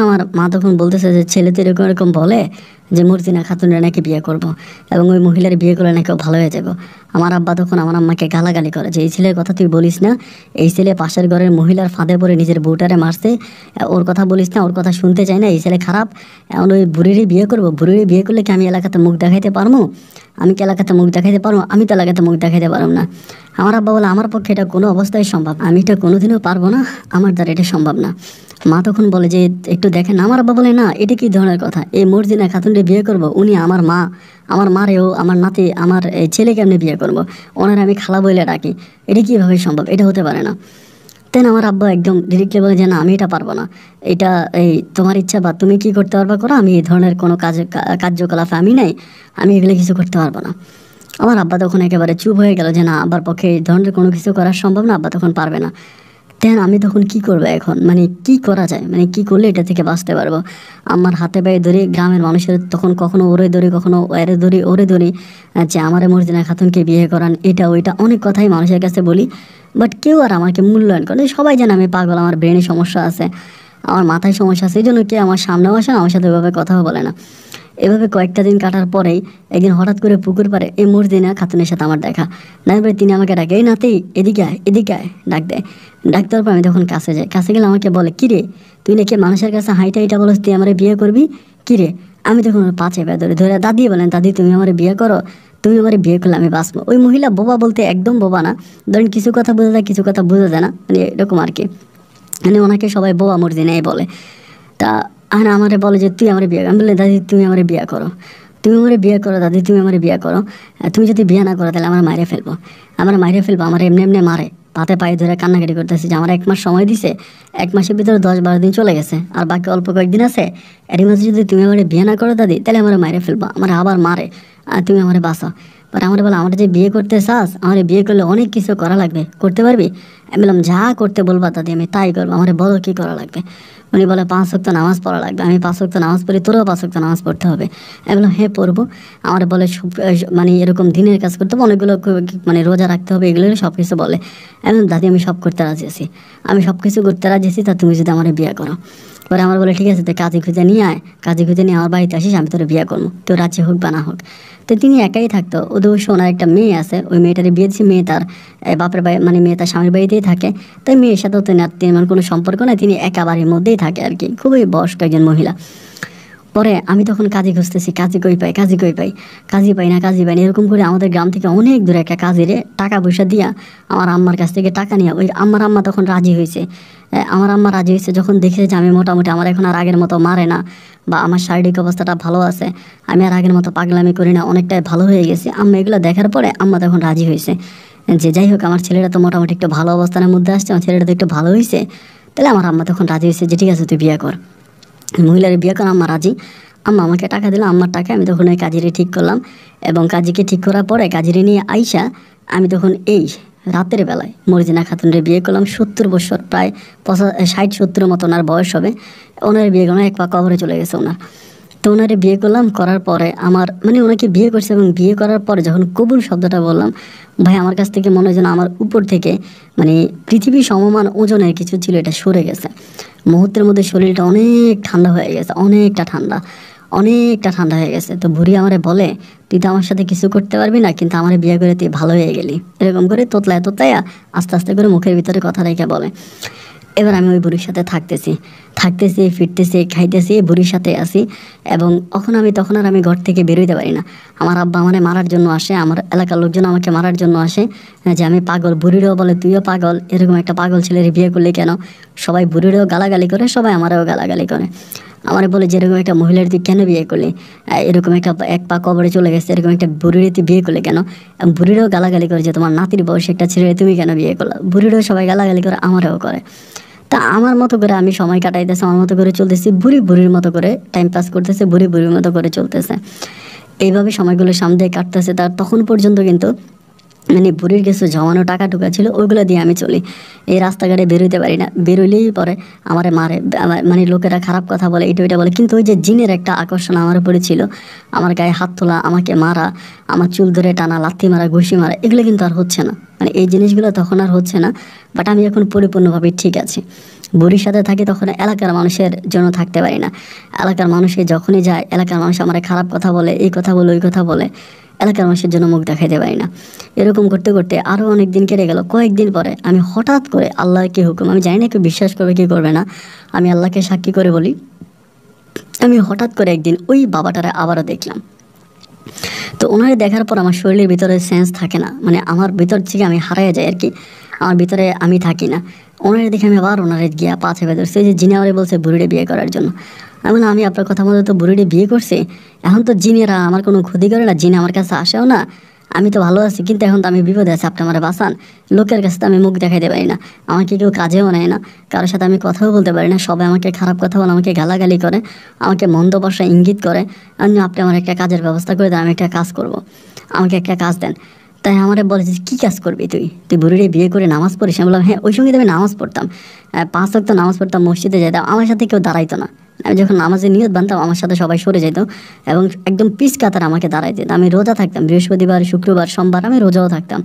আমার মা তখন বলতেছে যে ছেলে তো এরকম বলে যে মর্জিনা খাতুনের নাকি বিয়ে করব, এবং ওই মহিলার বিয়ে করলে নাকি ভালো হয়ে যাব। আমার আব্বা তখন আমার আম্মাকে গালাগালি করে যে এই ছেলের কথা তুই বলিস না, এই ছেলে পাশের ঘরের মহিলার ফাঁদে পড়ে নিজের বউটারে মারছে, ওর কথা বলিস না, ওর কথা শুনতে চাই না, এই ছেলে খারাপ, এখন ওই বুড়িরই বিয়ে করবো, বুড়িরই বিয়ে করলে কি আমি এলাকাতে মুখ দেখাইতে পারবো? আমি কি এলাকাতে মুখ দেখাইতে পারবো? আমি তো এলাকাতে মুখ দেখাইতে পারবো না। আমার আব্বা বলে আমার পক্ষে এটা কোনো অবস্থায় সম্ভব, আমি এটা কোনোদিনও পারবো না, আমার দ্বারা এটা সম্ভব না। মা তখন বলে যে একটু দেখেন, আমার আব্বা বলে না, এটা কি ধরনের কথা, এই মর্জিনা খাতুনকে বিয়ে করব, উনি আমার মা, আমার মারেও আমার নাতি, আমার ছেলেকে আমি বিয়ে করব, ওনার আমি খালা বইলে ডাকি, এটা কীভাবে সম্ভব, এটা হতে পারে না। তেন আমার আব্বা একদম ডিরেক্টলি বলে যে না আমি এটা পারবো না, এটা এই তোমার ইচ্ছা বা তুমি কি করতে পারবা করো, আমি এই ধরনের কোনো কার্যকলাপে আমি নাই, আমি এগুলো কিছু করতে পারবো না। আমার আব্বা তখন একেবারে চুপ হয়ে গেল যে না আব্বার পক্ষে এই ধরনের কোনো কিছু করা সম্ভব না, আব্বা তখন পারবে না। তেন আমি তখন কি করবো এখন, মানে কি করা যায়, মানে কি করলে এটা থেকে বাঁচতে পারবো? আমার হাতে পায়ে ধরে গ্রামের মানুষের তখন কখনো ওরে ধরে, কখনো ওরে ধরে যে আমার মর্জিনা খাতুনকে বিয়ে করান, এটা ওইটা অনেক কথাই মানুষের কাছে বলি, বাট কেউ আর আমাকে মূল্যায়ন করে। সবাই জানে আমি পাগল, আমার ব্রেনে সমস্যা আছে, আমার মাথায় সমস্যা আছে, এই জন্য কেউ আমার সামনেও আসে না, আমার সাথে ওইভাবে কথাও বলে না। এভাবে কয়েকটা দিন কাটার পরেই একদিন হঠাৎ করে পুকুর পাড়ে এই মর্জিনা খাতুনের সাথে আমার দেখা। না এবারে তিনি আমাকে ডাকে, এই নাতি এদিকে আয়, এদিকে আয়, ডাক দেয়। ডাক দেওয়ার পর আমি তখন কাছে যাই, কাছে গেলে আমাকে বলে কিরে তুই নাকি মানুষের কাছে হাইটা বলস তুই আমার বিয়ে করবি, কিরে? আমি তখন পাঁচে ধরে ধরে দাদি বলেন, দাদি তুমি আমার বিয়ে করো, তুমি আমার বিয়ে করলে আমি বাঁচবো। ওই মহিলা বোবা বলতে একদম বোবা না, ধরেন কিছু কথা বোঝা যায়, কিছু কথা বোঝা যায় না, মানে এরকম আর কি, মানে ওনাকে সবাই বোবা মর্জিনাই বলে। তা আর আমারে বলে যে তুই আমার বিয়ে, আমি বললাম দাদি তুমি আমার বিয়ে করো, তুমি আমার বিয়ে করো দাদি, তুমি আমার বিয়ে করো, তুমি যদি বিয়ে না করো তাহলে আমার মাইরে ফেলবো, আমার এমনি এমনি মারে, পাতে পায়ে ধরে কান্নাকাটি করতেছি যে আমার 1 মাস সময় দিছে, 1 মাসের ভিতরে 10-12 দিন চলে গেছে, আর বাকি অল্প কয়েকদিন আছে, এর মাঝে যদি তুমি আমার বিয়ে না করো দাদি তাহলে আমার মাইরে ফেলবো, আমার আবার মারে, আর তুমি আমার বাঁচাও। বাট আমার বলে আমার যে বিয়ে করতে চাস, আমার বিয়ে করলে অনেক কিছু করা লাগবে, করতে পারবি? আমি বললাম যা করতে বলবা দাদি আমি তাই করবো, আমার বলো কী করা লাগবে। উনি বলে 5 ওয়াক্ত নামাজ পড়া লাগবে। আমি 5 ওয়াক্ত নামাজ পড়ি, তোরও 5 ওয়াক্ত নামাজ পড়তে হবে। আমি বললাম হ্যাঁ পড়বো। আমার বলে মানে এরকম দিনের কাজ করতে হবে, অনেকগুলো মানে রোজা রাখতে হবে, এগুলো সব কিছু বলে। আমি দাদি আমি সব করতে রাজি আছি, আমি সব কিছু করতে রাজি আছি, তা তুমি যদি আমার বিয়ে করো। পরে আমার বলে ঠিক আছে তুই কাজে খুঁজে নিয়ে আয়, কাজে খুঁজে নিয়ে আমার বাড়িতে আসিস, আমি তোর বিয়ে করবো, তোর রাজি হোক বা না হোক। তো তিনি একাই থাকতো, ওদের ওনার একটা মেয়ে আছে, ওই মেয়েটারে বিয়ে দিচ্ছে, মেয়ে তার বাপের বাড়ি মানে মেয়ে তার স্বামীর বাড়িতেই থাকে, তাই মেয়ের সাথেও তেমন কোনো সম্পর্ক নাই, তিনি একা বাড়ির মধ্যেই থাকে আর কি, খুবই বয়স্ক একজন মহিলা। পরে আমি তখন কাজে খুঁজতেছি, কাজে কই পাই, কাজই পাই না, এরকম করে আমাদের গ্রাম থেকে অনেক দূরে একটা কাজেরে টাকা পয়সা দিয়া আমার আম্মার কাছ থেকে টাকা নিয়ে ওই আম্মা তখন রাজি হয়েছে। আমার আম্মা রাজি হয়েছে যখন দেখেছে যে আমি মোটামুটি আমার এখন আর আগের মতো মারে না, বা আমার শারীরিক অবস্থাটা ভালো আছে, আমি আর আগের মতো পাগলামি করি না, অনেকটাই ভালো হয়ে গেছে। আম্মা এগুলো দেখার পরে আম্মা তখন রাজি হয়েছে যে যাই হোক আমার ছেলেটা তো মোটামুটি একটু ভালো অবস্থানের মধ্যে আসছে, আমার ছেলেটা তো একটু ভালো হয়েছে, তাহলে আমার আম্মা তখন রাজি হয়েছে যে ঠিক আছে তুই বিয়ে কর, মহিলার বিয়ে কর। আম্মা রাজি। আম্মা আমাকে টাকা দিল, আম্মার টাকা আমি তখন ওই কাজিরে ঠিক করলাম, এবং কাজীকে ঠিক করার পরে কাজিরে নিয়ে আইসা আমি তখন এই রাতের বেলায় মর্জিনা খাতুনের বিয়ে করলাম। 70 বছর, প্রায় 60-70 মতো ওনার বয়স হবে। ওনার বিয়ে করলাম, এক পা কবরে চলে গেছে ওনার। তো ওনারে বিয়ে করলাম, করার পরে আমার মানে ওনাকে বিয়ে করছে, এবং বিয়ে করার পরে যখন কবুল শব্দটা বললাম, ভাই আমার কাছ থেকে মনে হয় যেন আমার উপর থেকে মানে পৃথিবী সমমান ওজনের কিছু ছিল, এটা সরে গেছে। মুহূর্তের মধ্যে শরীরটা অনেক ঠান্ডা হয়ে গেছে, অনেকটা ঠান্ডা হয়ে গেছে। তো বুড়ি আমারে বলে তুই তো আমার সাথে কিছু করতে পারবি না, কিন্তু আমার বিয়ে করে তুই ভালো হয়ে গেলি, এরকম করে তোতলায় আস্তে আস্তে করে মুখের ভিতরে কথা রেখে বলে। এবার আমি ওই বুড়ির সাথে থাকতেছি ফিরতেছি খাইতেছি, বুড়ির সাথে আসি। এবং তখন আর আমি ঘর থেকে বেরোইতে পারি না। আমার আব্বা আমারে মারার জন্য আসে, আমার এলাকার লোকজন আমাকে মারার জন্য আসে, যে আমি পাগল। বুড়িরও বলে তুইও পাগল, এরকম একটা পাগল ছেলের বিয়ে করলি কেন। সবাই বুড়িরও গালাগালি করে, সবাই আমারও গালাগালি করে। আমার বলে যে এরকম একটা মহিলার তুই কেন বিয়ে করলি, এরকম একটা এক পা কবরে চলে গেছে, এরকম একটা বুড়ির তুই বিয়ে করলে কেন। বুড়িরও গালাগালি করে যে তোমার নাতির বয়সে একটা ছেলে তুমি কেন বিয়ে করলা। বুড়িরও সবাই গালাগালি করে, আমারও করে। তা আমার মতো করে আমি সময় কাটাইতেছি, আমার মতো করে চলতেছি, বুড়ির মতো করে টাইম পাস করতেছে, বুড়ির মতো করে চলতেছে। এইভাবে সময়গুলো সামনে কাটতেছে। তার তখন পর্যন্ত কিন্তু মানে বুড়ির কিছু জমানো টাকা টুকা ছিল, ওইগুলো দিয়ে আমি চলি। এই রাস্তাঘাটে বেরোতে পারি না, বেরোলেই পরে আমারে মারে, মানে লোকেরা খারাপ কথা বলে, এটা ওইটা বলে। কিন্তু ওই যে জিনের একটা আকর্ষণ আমার উপরে ছিল, আমার গায়ে হাত তোলা, আমাকে মারা, আমার চুল ধরে টানা, লাথি মারা, ঘুষি মারা, এগুলো কিন্তু আর হচ্ছে না। মানে এই জিনিসগুলো তখন আর হচ্ছে না। বাট আমি এখন পরিপূর্ণভাবে ঠিক আছি। বুড়ির সাথে থাকি তখন এলাকার মানুষের জন্য থাকতে পারি না। এলাকার মানুষে যখনই যায়, এলাকার মানুষ আমার খারাপ কথা বলে, এই কথা বলে, ওই কথা বলে, এলাকার মানুষের জন্য মুখ দেখাইতে পারি না। এরকম করতে করতে আরও অনেক দিন কেটে গেল। কয়েকদিন পরে আমি হঠাৎ করে আল্লাহর কি হুকুম, আমি জানি না কেউ বিশ্বাস করবে কি করবে না, আমি আল্লাহকে সাক্ষী করে বলি, আমি হঠাৎ করে একদিন ওই বাবাটারে আবারও দেখলাম। তো ওনারে দেখার পর আমার শরীরের ভিতরে সেন্স থাকে না, মানে আমার ভিতর থেকে আমি হারিয়ে যাই আর কি, আমার ভিতরে আমি থাকি না। ওনারে দেখে আমি আবার ওনারে গিয়া পা চেপে ধরছি, যে জিনে আমারে বলছে বুড়িরে বিয়ে করার জন্য। আমি বললাম আমি আপনার কথা মতো তো বুড়িরে বিয়ে করছি, এখন তো জিনেরা আমার কোনো ক্ষতি করে না, জিনে আমার কাছে আসেও না, আমি তো ভালো আছি, কিন্তু এখন তো আমি বিপদে আছি, আপনি আমার বাঁচান। লোকের কাছে তো আমি মুখ দেখাইতে পারি না, আমাকে কেউ কাজেও নেয় না, কারোর সাথে আমি কথাও বলতে পারি না, সবাই আমাকে খারাপ কথা বলে, আমাকে গালাগালি করে, আমাকে মন্দ ভাষায় ইঙ্গিত করে। আপনি আমার একটা কাজের ব্যবস্থা করে দেন, আমি একটা কাজ করব, আমাকে একটা কাজ দেন। তাই আমারে বলে যে কী কাজ করবি তুই বুড়িরে বিয়ে করে নামাজ পড়িস। আমি বললাম হ্যাঁ, ওই সঙ্গে আমি নামাজ পড়তাম, 5 ওয়াক্ত নামাজ পড়তাম, মসজিদে যেতাম, আমার সাথে কেউ দাঁড়াইতো না। আমি যখন নামাজে নিয়ত বানতাম, আমার সাথে সবাই সরে যেত, এবং একদম পিছ কাতার আমাকে দাঁড়াই দিত। আমি রোজা থাকতাম, বৃহস্পতিবার, শুক্রবার, সোমবার আমি রোজাও থাকতাম।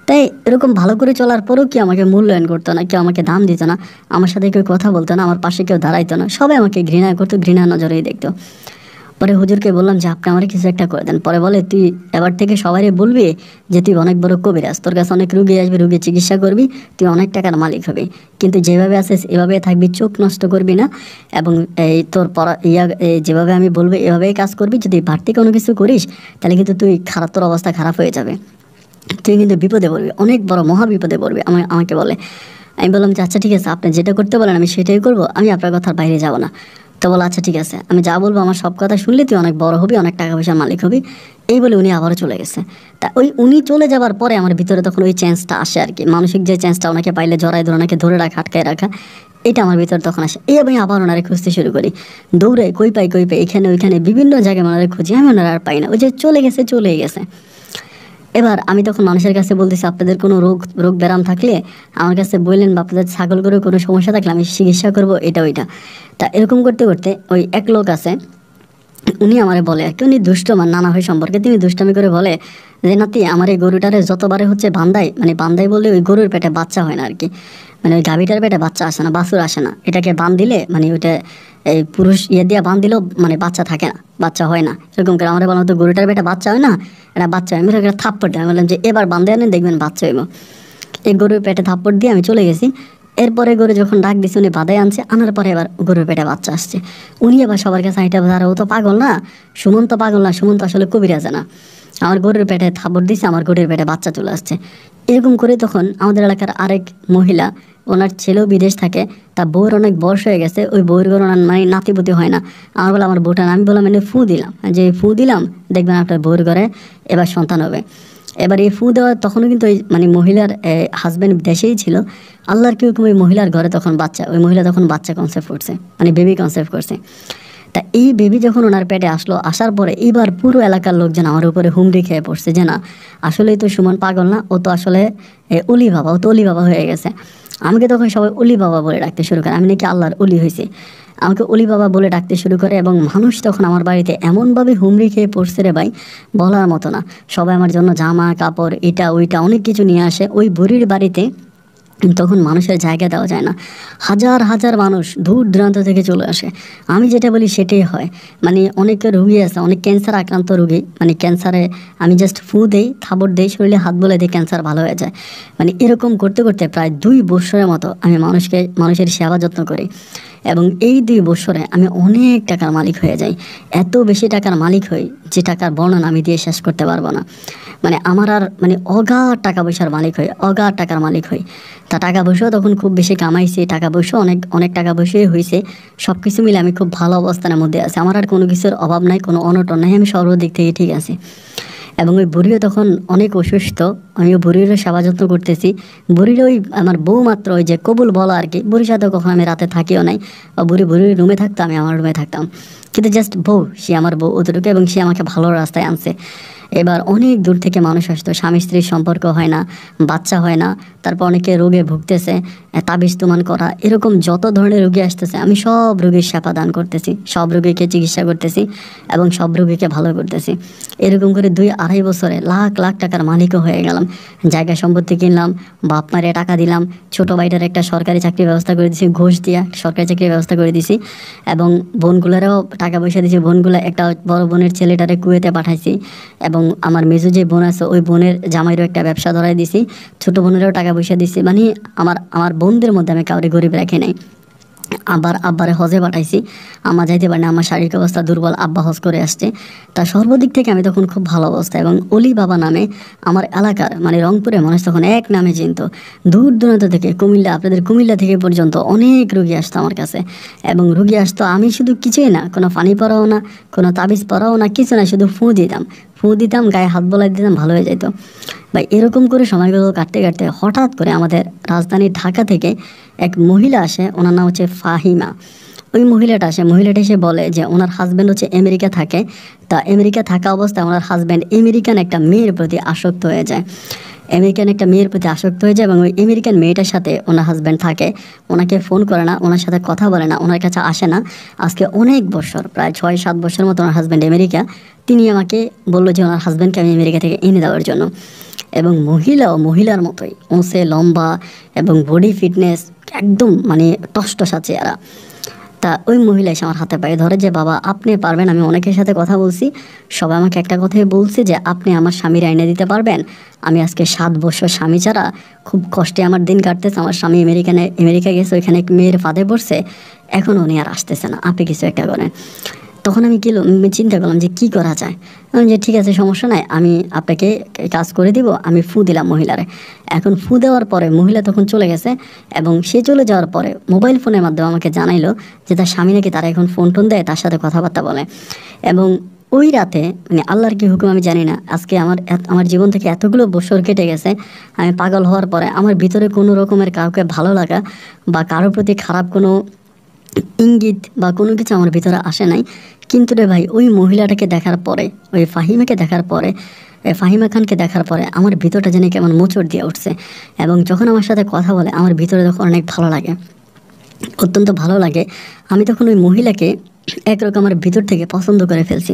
তাই এরকম ভালো করে চলার পরেও কি আমাকে মূল্যায়ন করতো না, কেউ আমাকে দাম দিত না, আমার সাথে কেউ কথা বলতো না, আমার পাশে কেউ দাঁড়াইতো না, সবাই আমাকে ঘৃণা করতো, ঘৃণা নজরেই দেখতো। পরে হুজুরকে বললাম যে আপনি আমার কিছু একটা করে দেন। পরে বলে তুই এবার থেকে সবাই বলবি যে তুই অনেক বড় কবিরাজ, তোর কাছে অনেক রুগী আসবে, রুগী চিকিৎসা করবি, তুই অনেক টাকার মালিক হবি, কিন্তু যেভাবে আছিস এভাবে থাকবি, চোখ নষ্ট করবি না, এবং এই তোর যেভাবে আমি বলবো এভাবেই কাজ করবি। যদি বাড়তি কোনো কিছু করিস তাহলে কিন্তু তুই তোর অবস্থা খারাপ হয়ে যাবে, তুই কিন্তু বিপদে পড়বি, অনেক বড় মহা বিপদে পড়বি। আমাকে বলে, আমি বললাম যে আচ্ছা ঠিক আছে, আপনি যেটা করতে বলেন আমি সেটাই করবো, আমি আপনার কথার বাইরে যাব না। তো বলো আচ্ছা ঠিক আছে, আমি যা বলবো আমার সব কথা শুনলে তুই অনেক বড় হবি, অনেক টাকা পয়সার মালিক হবি। এই বলে উনি আবারও চলে গেছে। তা উনি চলে যাবার পরে আমার ভিতরে তখন ওই চেঞ্জটা আসে আর কি, মানসিক যে চেঞ্জটা, ওনাকে পাইলে জড়াই ধরে ওনাকে ধরে রাখা, আটকায় রাখা, এটা আমার ভিতরে তখন আসে। এই আমি আবার ওনারে খুঁজতে শুরু করি, দৌড়ে কই পাই এখানে ওইখানে বিভিন্ন জায়গায় ওনারে খুঁজি, আমি ওনারা আর পাই না। ওই যে চলেই গেছে। এবার আমি তখন মানুষের কাছে বলতেছি আপনাদের কোনো রোগ ব্যারাম থাকলে আমার কাছে বললেন, বা আপনাদের ছাগল গরুর কোনো সমস্যা থাকলে আমি চিকিৎসা করবো, এটা ওইটা। তা এরকম করতে করতে ওই এক লোক আছে, উনি আমারে বলে আর কি, উনি দুষ্ট আমার নানা ভাই সম্পর্কে, তিনি দুষ্টামি করে বলে যে নাতি আমার এই গরুটারে যতবারে হচ্ছে বান্দাই বললে ওই গরুর পেটে বাচ্চা হয় না আর কি, মানে ওই গাভীটার পেটে বাচ্চা আসে না, বাছুর আসে না, এটাকে বান দিলে মানে ওইটা এই পুরুষ দিয়ে বান দিলেও মানে বাচ্চা থাকে না, বাচ্চা হয় না। এরকম করে আমার বললাম তো গরুটার পেটে বাচ্চা হয় না, এটা বাচ্চা হয়। আমি একটা থাপ্পড় দিই, আমি বললাম যে এবার বান্ধে আনেন, দেখবেন বাচ্চা হইব। এই গরুর পেটে থাপ্পড় দিয়ে আমি চলে গেছি। এরপরে গরু যখন ডাক দিচ্ছে, উনি বাদায় আনছে, আনার পরে এবার গরুর পেটে বাচ্চা আসছে। উনি আবার সবার কাছে হাইটা বাজার, ও তো পাগল না, সুমন্ত পাগল না, সুমন্ত আসলে কবিরাজ না। আমার গরুর পেটে থাপ্পড় দিচ্ছে, আমার গরুর পেটে বাচ্চা চলে আসছে। এরকম করে তখন আমাদের এলাকার আরেক মহিলা, ওনার ছেলেও বিদেশ থাকে, তা বউর অনেক বয়স হয়ে গেছে, ওই বউর ঘর ওনার মানে নাতিপুতি হয় না। আমার বলে আমার বউটা, আমি বললাম এনে ফু দিলাম, যে ফু দিলাম দেখবেন আপনার বউর ঘরে এবার সন্তান হবে। এবার এই ফু দেওয়া তখনও কিন্তু ওই মানে মহিলার হাজব্যান্ড দেশেই ছিল। আল্লাহর কি হুকুম, ওই মহিলার ঘরে তখন বাচ্চা, ওই মহিলা তখন বাচ্চা কনসেপ্ট করছে, মানে বেবি কনসেপ্ট করছে। তা এই বেবি যখন ওনার পেটে আসলো, আসার পরে এবার পুরো এলাকার লোকজন আমার উপরে হুমড়ি খেয়ে পড়ছে যে না আসলেই তো সুমন পাগল না, ও তো আসলে অলি বাবা, ও তো অলি বাবা হয়ে গেছে। আমাকে তখন সবাই অলি বাবা বলে ডাকতে শুরু করে, আমি নাকি আল্লাহর অলি হয়েছি, আমাকে অলি বাবা বলে ডাকতে শুরু করে। এবং মানুষ তখন আমার বাড়িতে এমনভাবে হুমড়ি খেয়ে পড়ছে রে ভাই, বলার মতো না। সবাই আমার জন্য জামা কাপড় এটা ওইটা অনেক কিছু নিয়ে আসে। ওই বুড়ির বাড়িতে তখন মানুষের জায়গা দেওয়া যায় না, হাজার হাজার মানুষ দূর দূরান্ত থেকে চলে আসে। আমি যেটা বলি সেটাই হয়। মানে অনেক রুগী আছে, অনেক ক্যান্সার আক্রান্ত রুগী, মানে ক্যান্সারে আমি জাস্ট ফু দেই, থাবড় দেই, শরীরে হাত বলে দিই, ক্যান্সার ভালো হয়ে যায়। মানে এরকম করতে করতে প্রায় 2 বছরের মতো আমি মানুষের সেবা যত্ন করি। এবং এই 2 বছরে আমি অনেক টাকার মালিক হয়ে যাই। এত বেশি টাকার মালিক হই যে টাকার বর্ণনা আমি দিয়ে শেষ করতে পারবো না। মানে আমার আর মানে অগাধ টাকা পয়সার মালিক হই, অগাধ টাকার মালিক হই। তা টাকা পয়সাও তখন খুব বেশি কামাইছি, টাকা পয়সা অনেক অনেক টাকা পয়সাই হয়েছে। সব কিছু মিলে আমি খুব ভালো অবস্থানের মধ্যে আছি, আমার আর কোনো কিছুর অভাব নাই, কোনো অনটন নাই, আমি সর্বদিক থেকে ঠিক আছি। এবং ওই বুড়িও তখন অনেক অসুস্থ, আমি ওই বুড়িরও সেবা যত্ন করতেছি। বুড়ির ওই আমার বউ মাত্র ওই যে কবুল বলা আর কি, বুড়ির সাথে কখনো আমি রাতে থাকিও নাই। বুড়ির রুমে থাকতাম, আমি আমার রুমে থাকতাম, কিন্তু জাস্ট বউ, সে আমার বউ অতটুকু। এবং সে আমাকে ভালো রাস্তায় আনছে। এবার অনেক দূর থেকে মানুষ আসতো, স্বামী স্ত্রীর সম্পর্ক হয় না, বাচ্চা হয় না, তারপর অনেকে রোগে ভুগতেছে, তাবিজ তুমান করা, এরকম যত ধরনের রোগী আসতেছে আমি সব রোগীর সেবা দান করতেছি, সব রোগীকে চিকিৎসা করতেছি এবং সব রোগীকে ভালো করতেছি। এরকম করে 2-2.5 বছরে লাখ লাখ টাকার মালিকও হয়ে গেলাম। জায়গা সম্পত্তি কিনলাম, বাপ মারে টাকা দিলাম, ছোটো ভাইটার একটা সরকারি চাকরির ব্যবস্থা করে দিয়েছি, ঘুষ দিয়া সরকারি চাকরির ব্যবস্থা করে দিয়েছি। এবং বোনগুলারও টাকা পয়সা দিয়েছি, বোনগুলা একটা বড় বোনের ছেলেটারে কুয়েতে পাঠাইছি। এবং আমার মেজো যে বোন আছে ওই বোনের জামাইরও একটা ব্যবসা ধরাই দিছি, ছোটো বোনেরও টাকা পয়সা দিছি। মানে আমার বোনদের মধ্যে আমি কাউরে গরিব রাখি নাই। আব্বারে হজে পাঠাইছি, আম্মা যাইতে পারে না, আমার শারীরিক অবস্থা দুর্বল, আব্বা হজ করে আসছে। তা সর্বদিক থেকে আমি তখন খুব ভালো অবস্থা। এবং অলি বাবা নামে আমার এলাকার মানে রংপুরে মানুষ তখন এক নামে চিনত। দূর দূরান্ত থেকে কুমিল্লা, আপনাদের কুমিল্লা থেকে পর্যন্ত অনেক রুগী আসতো আমার কাছে। এবং রুগী আসতো, আমি শুধু কিছুই না, কোনো পানি পরাও না, কোনো তাবিজ পরাও না, কিছু না, শুধু ফু দিতাম, গায়ে হাত বলাই দিতাম, ভালো হয়ে যেত ভাই। এরকম করে সময়গুলো কাটতে কাটতে হঠাৎ করে আমাদের রাজধানী ঢাকা থেকে এক মহিলা আসে, ওনার নাম হচ্ছে ফাহিমা। ওই মহিলাটা এসে বলে যে ওনার হাজব্যান্ড হচ্ছে আমেরিকা থাকে। তা আমেরিকা থাকা অবস্থায় ওনার হাজব্যান্ড আমেরিকান একটা মেয়ের প্রতি আসক্ত হয়ে যায়, এবং ওই আমেরিকান মেয়েটার সাথে ওনার হাজব্যান্ড থাকে। ওনাকে ফোন করে না, ওনার সাথে কথা বলে না, ওনার কাছে আসে না। আজকে অনেক বছর, প্রায় 6-7 বছর মতো ওনার হাজব্যান্ড আমেরিকা। তিনি আমাকে বললো যে ওনার হাজব্যান্ডকে আমি আমেরিকা থেকে এনে দেওয়ার জন্য। এবং মহিলার মতোই ওঁসে লম্বা এবং বডি ফিটনেস একদম মানে টসটসা চেহারা। তা ওই মহিলা এসে আমার হাতে পায়ে ধরে যে বাবা আপনি পারবেন, আমি অনেকের সাথে কথা বলছি, সবাই আমাকে একটা কথাই বলছে যে আপনি আমার স্বামীর আইনে দিতে পারবেন। আমি আজকে 7 বছর স্বামী ছাড়া খুব কষ্টে আমার দিন কাটতেছে, আমার স্বামী আমেরিকা গেছে, ওইখানে মেয়ের ফাঁদে পড়ছে, এখন উনি আর আসতেছে না, আপনি কিছু একটা করেন। তখন আমি চিন্তা করলাম যে কী করা যায়। আমি যে ঠিক আছে, সমস্যা নাই, আমি আপনাকে কাজ করে দিব। আমি ফু দিলাম মহিলারে। এখন ফু দেওয়ার পরে মহিলা তখন চলে গেছে। এবং সে চলে যাওয়ার পরে মোবাইল ফোনের মাধ্যমে আমাকে জানাইলো যে তার স্বামী নাকি তারা এখন ফোন দেয়, তার সাথে কথাবার্তা বলে। এবং ওই রাতে মানে আল্লাহর কি হুকুম আমি জানি না, আজকে আমার জীবন থেকে এতগুলো বছর কেটে গেছে। আমি পাগল হওয়ার পরে আমার ভিতরে কোনো রকমের কাউকে ভালো লাগা বা কারোর প্রতি খারাপ কোনো ইঙ্গিত বা কোনো কিছু আমার ভিতরে আসে নাই। কিন্তু রে ভাই, ওই মহিলাটাকে দেখার পরে, ওই ফাহিমা খানকে দেখার পরে আমার ভিতরটা যেন কেমন মোচড় দিয়ে উঠছে। এবং যখন আমার সাথে কথা বলে আমার ভিতরে তখন অনেক ভালো লাগে, অত্যন্ত ভালো লাগে। আমি তখন ওই মহিলাকে একরকম আমার ভিতর থেকে পছন্দ করে ফেলছি।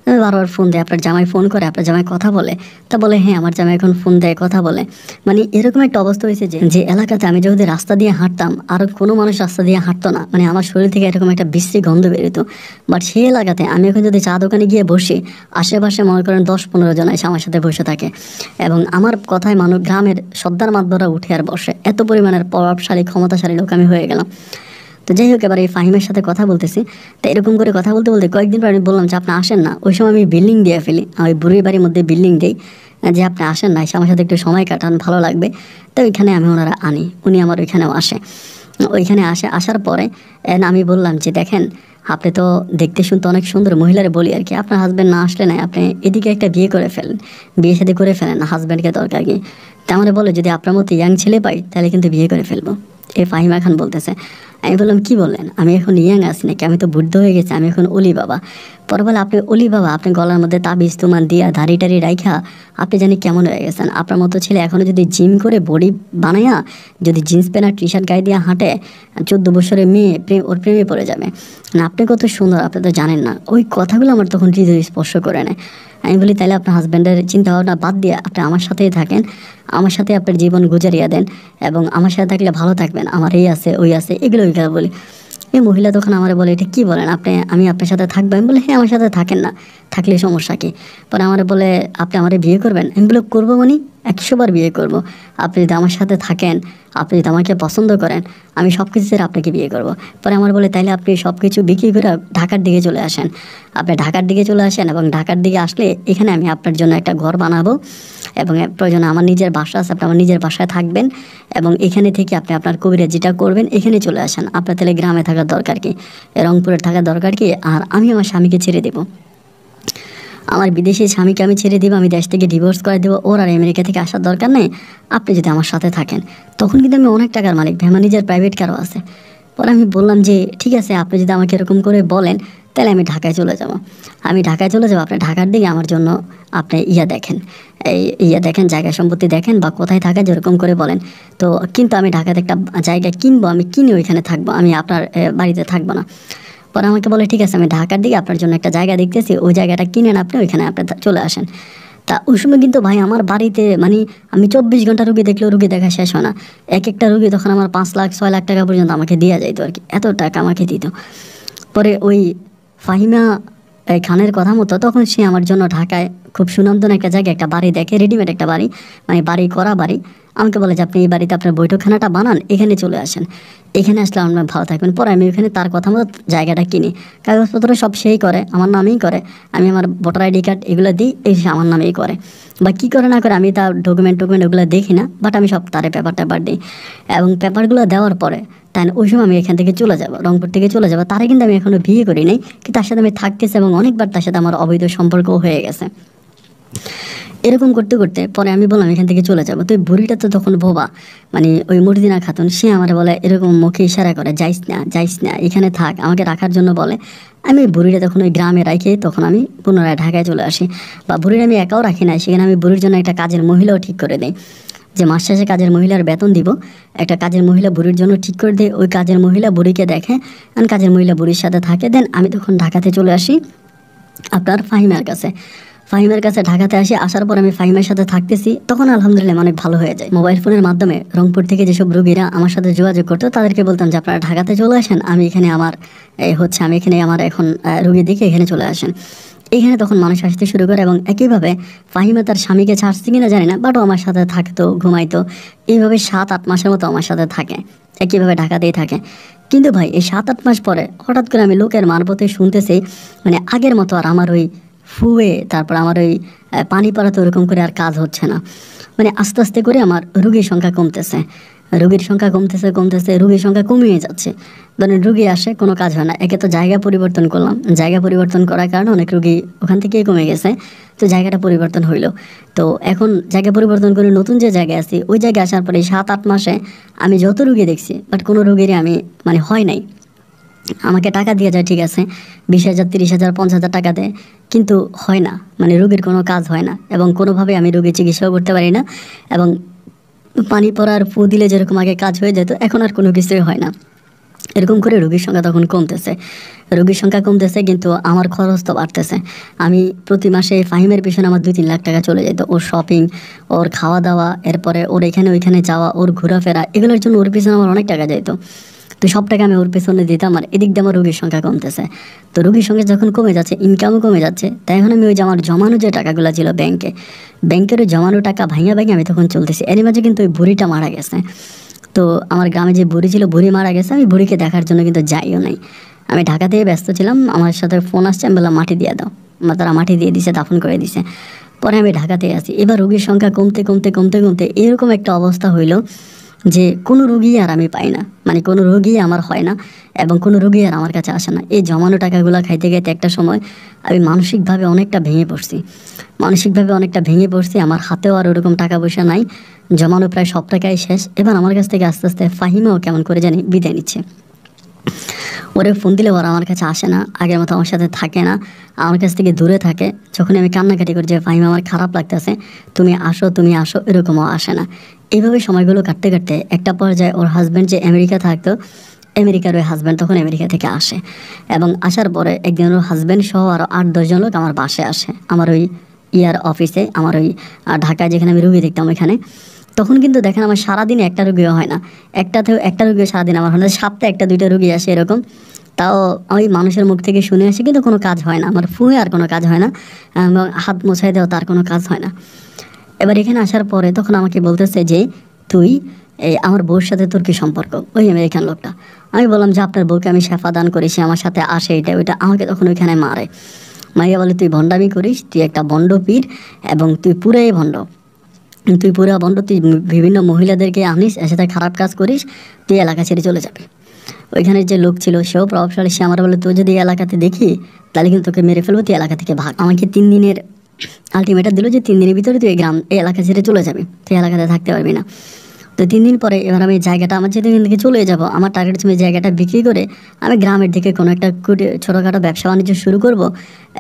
আমি বারবার ফোন দেয়, আপনার জামাই ফোন করে, আপনার জামাই কথা বলে? তা বলে হ্যাঁ, আমার জামাই এখন ফোন দেয়, কথা বলে। মানে এরকম একটা অবস্থা হয়েছে যে এলাকাতে আমি যদি রাস্তা দিয়ে হাঁটতাম আর কোনো মানুষ রাস্তা দিয়ে হাঁটতো না, মানে আমার শরীর থেকে এরকম একটা বিশ্রী গন্ধ বেরোতো। বাট সেই এলাকাতে আমি এখন যদি চা দোকানে গিয়ে বসি, আশেপাশে মনে করেন 10-15 জন এসে আমার সাথে বসে থাকে। এবং আমার কথায় গ্রামের সর্দার মাতবরা উঠে আর বসে, এত পরিমাণের প্রভাবশালী ক্ষমতাশালী লোক আমি হয়ে গেলাম। তো যাই হোক, এবার এই ফাহিমের সাথে কথা বলতেছি। তো এরকম করে কথা বলতে বলতে কয়েকদিন পর আমি বললাম যে আপনি আসেন না। ওই সময় আমি বিল্ডিং দিয়ে ফেলি, ওই বুড়ির বাড়ির মধ্যে বিল্ডিং দিই, যে আপনি আসেন না, এসে আমার সাথে একটু সময় কাটান, ভালো লাগবে। তো ওইখানে আমি ওনারা আনি, উনি আমার ওইখানেও আসে। আসার পরে আমি বললাম যে দেখেন, আপনি তো দেখতে শুনতে অনেক সুন্দর, মহিলারে বলি আর কি, আপনার হাজব্যান্ড না আসলে নাই, আপনি এদিকে একটা বিয়ে করে ফেলেন, বিয়ে শাদী করে ফেলেন, হাজব্যান্ডকে দরকার কি। তা আমার বলে যদি আপনার মতো ইয়াং ছেলে পাই তাহলে কিন্তু বিয়ে করে ফেলবো। এই ফাহিমা খান বলতেছে। আমি বললাম কি বললেন, আমি এখন ইয়াং আছি নাকি, আমি তো বুদ্ধ হয়ে গেছি, আমি এখন অলি বাবা। পরে বলে আপনি অলি বাবা, আপনি গলার মধ্যে তাবিজ তুমান দিয়া দাড়ি টাড়ি রাইখা আপনি জানি কেমন হয়ে গেছেন। আপনার মতো ছেলে এখনও যদি জিম করে বডি বানাইয়া যদি জিন্স প্যান্ট আর টি শার্ট গায়ে দিয়ে হাঁটে, 14 বছরের মেয়ে ওর প্রেমে পড়ে যাবে না। আপনি কত সুন্দর, আপনি তো জানেন না। ওই কথাগুলো আমার তখন হৃদয় স্পর্শ করে নেয়। আমি বলি তাহলে আপনার হাজব্যান্ডের চিন্তাভাবনা বাদ দিয়ে আপনি আমার সাথেই থাকেন, আমার সাথে আপনার জীবন গুজারিয়া দেন, এবং আমার সাথে থাকলে ভালো থাকবেন, আমার এই আছে ওই আছে এগুলো ওইগুলো বলি। এই মহিলা তখন আমার বলে এটা কী বলেন আপনি, আমি আপনার সাথে থাকবো। আমি বলি হ্যাঁ আমার সাথে থাকেন না, থাকলে সমস্যা কী। পরে আমার বলে আপনি আমারে বিয়ে করবেন। আমি বলে করবো মানে 100 বার বিয়ে করব। আপনি যদি আমার সাথে থাকেন, আপনি যদি আমাকে পছন্দ করেন, আমি সব কিছু ছেড়ে আপনাকে বিয়ে করব। পরে আমার বলে তাইলে আপনি সব কিছু বিক্রি করে ঢাকার দিকে চলে আসেন। আপনি ঢাকার দিকে চলে আসেন, এবং ঢাকার দিকে আসলে এখানে আমি আপনার জন্য একটা ঘর বানাবো, এবং প্রয়োজনে আমার নিজের বাসা আছে, আপনি আমার নিজের বাসায় থাকবেন, এবং এখানে থেকে আপনি আপনার কবিরা যেটা করবেন এখানে চলে আসেন। আপনার তাহলে গ্রামে থাকার দরকার কি, রংপুরে থাকার দরকার কি। আর আমি আমার স্বামীকে ছেড়ে দেবো, আমার বিদেশি স্বামীকে আমি ছেড়ে দেবো, আমি দেশ থেকে ডিভোর্স করে দেবো, ওর আর আমেরিকা থেকে আসার দরকার নেই। আপনি যদি আমার সাথে থাকেন তখন কিন্তু আমি অনেক টাকার মালিক, আমার নিজের প্রাইভেট কারও আছে। পরে আমি বললাম যে ঠিক আছে, আপনি যদি আমাকে এরকম করে বলেন তাহলে আমি ঢাকায় চলে যাব। আমি ঢাকায় চলে যাবো, আপনি ঢাকার দিকে আমার জন্য আপনি দেখেন, এই দেখেন, জায়গা সম্পত্তি দেখেন, বা কোথায় থাকা যেরকম করে বলেন। তো কিন্তু আমি ঢাকাতে একটা জায়গা কিনবো, আমি কিনে ওইখানে থাকবো, আমি আপনার বাড়িতে থাকবো না। পরে আমাকে বলে ঠিক আছে, আমি ঢাকার দিকে আপনার জন্য একটা জায়গা দেখতেছি, ওই জায়গাটা কিনেন আপনি, ওইখানে আপনি চলে আসেন। তা ওই সময় কিন্তু ভাই আমার বাড়িতে মানে আমি 24 ঘন্টা রুগী দেখলেও রুগী দেখা শেষ হয় না। এক একটা রুগী তখন আমার 5 লাখ 6 লাখ টাকা পর্যন্ত আমাকে দেওয়া যাইতো আর কি, এত টাকা আমাকে দিত। পরে ওই ফাহিমা খানের কথা মতো তখন সে আমার জন্য ঢাকায় খুব সুনামধন্য একটা জায়গায় একটা বাড়ি দেখে, রেডিমেড একটা বাড়ি, মানে বাড়ি করা বাড়ি। আমাকে বলে যে আপনি এই বাড়িতে আপনার বৈঠকখানাটা বানান, এখানে চলে আসেন, এখানে আসলে আপনার ভালো থাকবেন। পরে আমি ওখানে তার কথা মতো জায়গাটা কিনি, কাগজপত্র সব সেই করে, আমার নামেই করে, আমি আমার ভোটার আইডি কার্ড এগুলো দিই, এই সে আমার নামেই করে, বা কী করে না করে আমি তার ডকুমেন্ট ওগুলো দেখি না, বাট আমি সব তারে পেপার দিই। এবং পেপারগুলো দেওয়ার পরে তাই ওই সময় আমি এখান থেকে চলে যাব, রংপুর থেকে চলে যাবো। তারে কিন্তু আমি এখনও বিয়ে করি নাই, কিন্তু তার সাথে আমি থাকতেছি, এবং অনেকবার তার সাথে আমার অবৈধ সম্পর্কও হয়ে গেছে। এরকম করতে করতে পরে আমি বললাম এখান থেকে চলে যাবো। তো বুড়িটা তো তখন বোবা, মানে ওই মর্জিনা খাতুন, সে আমার বলে এরকম মুখে ইশারা করে যাইস না এখানে থাক, আমাকে রাখার জন্য বলে। আমি বুড়িটা তখন ওই গ্রামে রাখি, তখন আমি পুনরায় ঢাকায় চলে আসি। বা বুড়ির আমি একাও রাখি না, সেখানে আমি বুড়ির জন্য একটা কাজের মহিলাও ঠিক করে দিই, যে মাস শেষে কাজের মহিলার বেতন দিব, একটা কাজের মহিলা বুড়ির জন্য ঠিক করে দেয়। ওই কাজের মহিলা বুড়িকে দেখে, আর কাজের মহিলা বুড়ির সাথে থাকে। দেন আমি তখন ঢাকাতে চলে আসি আপনার ফাহিমার কাছে ঢাকাতে আসি। আসার পর আমি ফাহিমের সাথে থাকতেছি, তখন আলহামদুলিল্লাহ অনেক ভালো হয়ে যায়। মোবাইল ফোনের মাধ্যমে রংপুর থেকে যেসব রোগীরা আমার সাথে যোগাযোগ করতো তাদেরকে বলতাম যে আপনারা ঢাকাতে চলে আসেন, আমি এখানে আমার এখন রোগী দিকে এখানে চলে আসেন। এইখানে তখন মানুষ আসতে শুরু করে, এবং একইভাবে ফাহিমা তার স্বামীকে ছাড়ছে কিনা জানি না, বাট ও আমার সাথে থাকতো, ঘুমাইতো। এইভাবে 7-8 মাসের মতো আমার সাথে থাকে, একইভাবে ঢাকাতেই থাকে। কিন্তু ভাই এই 7-8 মাস পরে হঠাৎ করে আমি লোকের মারফতে শুনতেছি, মানে আগের মতো আর আমার ওই ফুয়ে তারপর আমার ওই পানি পড়াতে ওরকম করে আর কাজ হচ্ছে না। মানে আস্তে আস্তে করে আমার রোগীর সংখ্যা কমতেছে, রোগীর সংখ্যা কমিয়ে যাচ্ছে। ধরেন রুগী আসে, কোনো কাজ হয় না। একে তো জায়গা পরিবর্তন করলাম, জায়গা পরিবর্তন করার কারণে অনেক রুগী ওখান থেকেই কমে গেছে, তো জায়গাটা পরিবর্তন হইলো। তো এখন জায়গা পরিবর্তন করে নতুন যে জায়গায় আছি, ওই জায়গায় আসার পরে 7-8 মাসে আমি যত রুগী দেখছি, বাট কোনো রুগীরই আমি মানে হয় নাই। আমাকে টাকা দিয়ে যায় ঠিক আছে, 20,000 30,000 50,000 টাকা দেয়, কিন্তু হয় না, মানে রোগীর কোনো কাজ হয় না, এবং কোনোভাবে আমি রোগীর চিকিৎসাও করতে পারি না। এবং পানি পড়ার ফু দিলে যেরকম আগে কাজ হয়ে যেত, এখন আর কোনো কিছুই হয় না। এরকম করে রোগীর সংখ্যা তখন কমতেছে, কিন্তু আমার খরচ তো বাড়তেছে। আমি প্রতি মাসে ফাহিমের পিছনে আমার 2-3 লাখ টাকা চলে যেত। ওর শপিং, ওর খাওয়া দাওয়া, এরপরে ওর এখানে ওইখানে যাওয়া, ওর ঘোরাফেরা, এগুলোর জন্য ওর পিছনে আমার অনেক টাকা যেত। তো সব টাকা আমি ওর পেছনে দিতাম, আর এদিক দিয়ে আমার রোগীর সংখ্যা কমতেছে। তো রোগীর সংখ্যা যখন কমে যাচ্ছে, ইনকামও কমে যাচ্ছে, তাই এখন আমি ওই যে আমার জমানো যে টাকাগুলো ছিল ব্যাংকের ওই জমানো টাকা ভাঙিয়ে আমি তখন চলতেছি। এর মাঝে কিন্তু ওই বুড়িটা মারা গেছে। তো আমার গ্রামে যে বুড়ি ছিল, বুড়ি মারা গেছে, আমি বুড়িকে দেখার জন্য কিন্তু যাইও নাই। আমি ঢাকা থেকে ব্যস্ত ছিলাম, আমার সাথে ফোন আসছে, আমি বললাম মাটি দিয়ে দাও, তারা মাটি দিয়ে দিছে, দাফন করে দিছে। পরে আমি ঢাকাতে আসি। এবার রোগীর সংখ্যা কমতে এরকম একটা অবস্থা হইলো যে কোনো রোগী আর আমি পাই না, মানে কোনো রোগী আমার হয় না এবং কোনো রোগী আর আমার কাছে আসে না। এই জমানো টাকাগুলো খাইতে খাইতে একটা সময় আমি মানসিকভাবে অনেকটা ভেঙে পড়ছি, আমার হাতেও আর ওরকম টাকা পয়সা নাই, জমানো প্রায় সব টাকাই শেষ। এবার আমার কাছ থেকে আস্তে আস্তে ফাহিমাও কেমন করে জানি বিদায় নিচ্ছে। ওরে ফোন দিলে ওরা আমার কাছে আসে না, আগের মতো আমার সাথে থাকে না, আমার কাছ থেকে দূরে থাকে। যখন আমি কান্নাকাটি করি যে ফাহিমা আমার খারাপ লাগতেছে, তুমি আসো, এরকমও আসে না। এইভাবে সময়গুলো কাটতে কাটতে একটা পর্যায়ে ওর হাজব্যান্ড যে আমেরিকা থাকতো, আমেরিকার ওই হাজব্যান্ড তখন আমেরিকা থেকে আসে এবং আসার পরে একদিন ওর হাজব্যান্ড সহ আরও 8-10 জন লোক আমার বাসায় আসে, আমার ওই অফিসে, আমার ওই ঢাকায় যেখানে আমি রুগী দেখতাম ওইখানে। তখন কিন্তু দেখেন আমার সারাদিনে একটা রুগীও হয় না, একটা রুগীও সারাদিন আমার হয় না, সপ্তাহে 1-2টা রুগী আসে এরকম। তাও ওই মানুষের মুখ থেকে শুনে আসি, কিন্তু কোনো কাজ হয় না, আমার ফুঁয়ে আর কোনো কাজ হয় না, এবং হাত মোছাই দেওয়া তার কোনো কাজ হয় না। এবার এখানে আসার পরে তখন আমাকে বলতেছে যে তুই আমার বউর সাথে তোর কী সম্পর্ক, ওই আমেরিকান লোকটা। আমি বললাম যে আপনার বউকে আমি শেফা দান করি, সে আমার সাথে আসে, এটা ওইটা। আমাকে তখন ওইখানে মারে, মাইয়া বলে তুই ভণ্ডামি করিস, তুই একটা ভণ্ড পীর এবং তুই পুরাই ভণ্ড, তুই পুরা ভণ্ড, তুই বিভিন্ন মহিলাদেরকে আনিস, এর সাথে খারাপ কাজ করিস, তুই এলাকা ছেড়ে চলে যাবে। ওইখানে যে লোক ছিল সেও প্রভাবশালী, সে আমার বলে তুই যদি এলাকাতে দেখি তাহলে কিন্তু তোকে মেরে ফেলবো, তুই এলাকা থেকে ভাগ। আমাকে 3 দিনের আলটিমেটাম দিল যে 3 দিনের ভিতরে তুই এই এলাকা ছেড়ে চলে যাবি, তুই এলাকাতে থাকতে পারবি না। তো 3 দিন পরে এবার আমি জায়গাটা, আমার যেদিন থেকে চলে যাবো, আমার টার্গেট ছিল জায়গাটা বিক্রি করে আমি গ্রামের দিকে কোনো একটা ছোটোখাটো ব্যবসা বাণিজ্য শুরু করবো।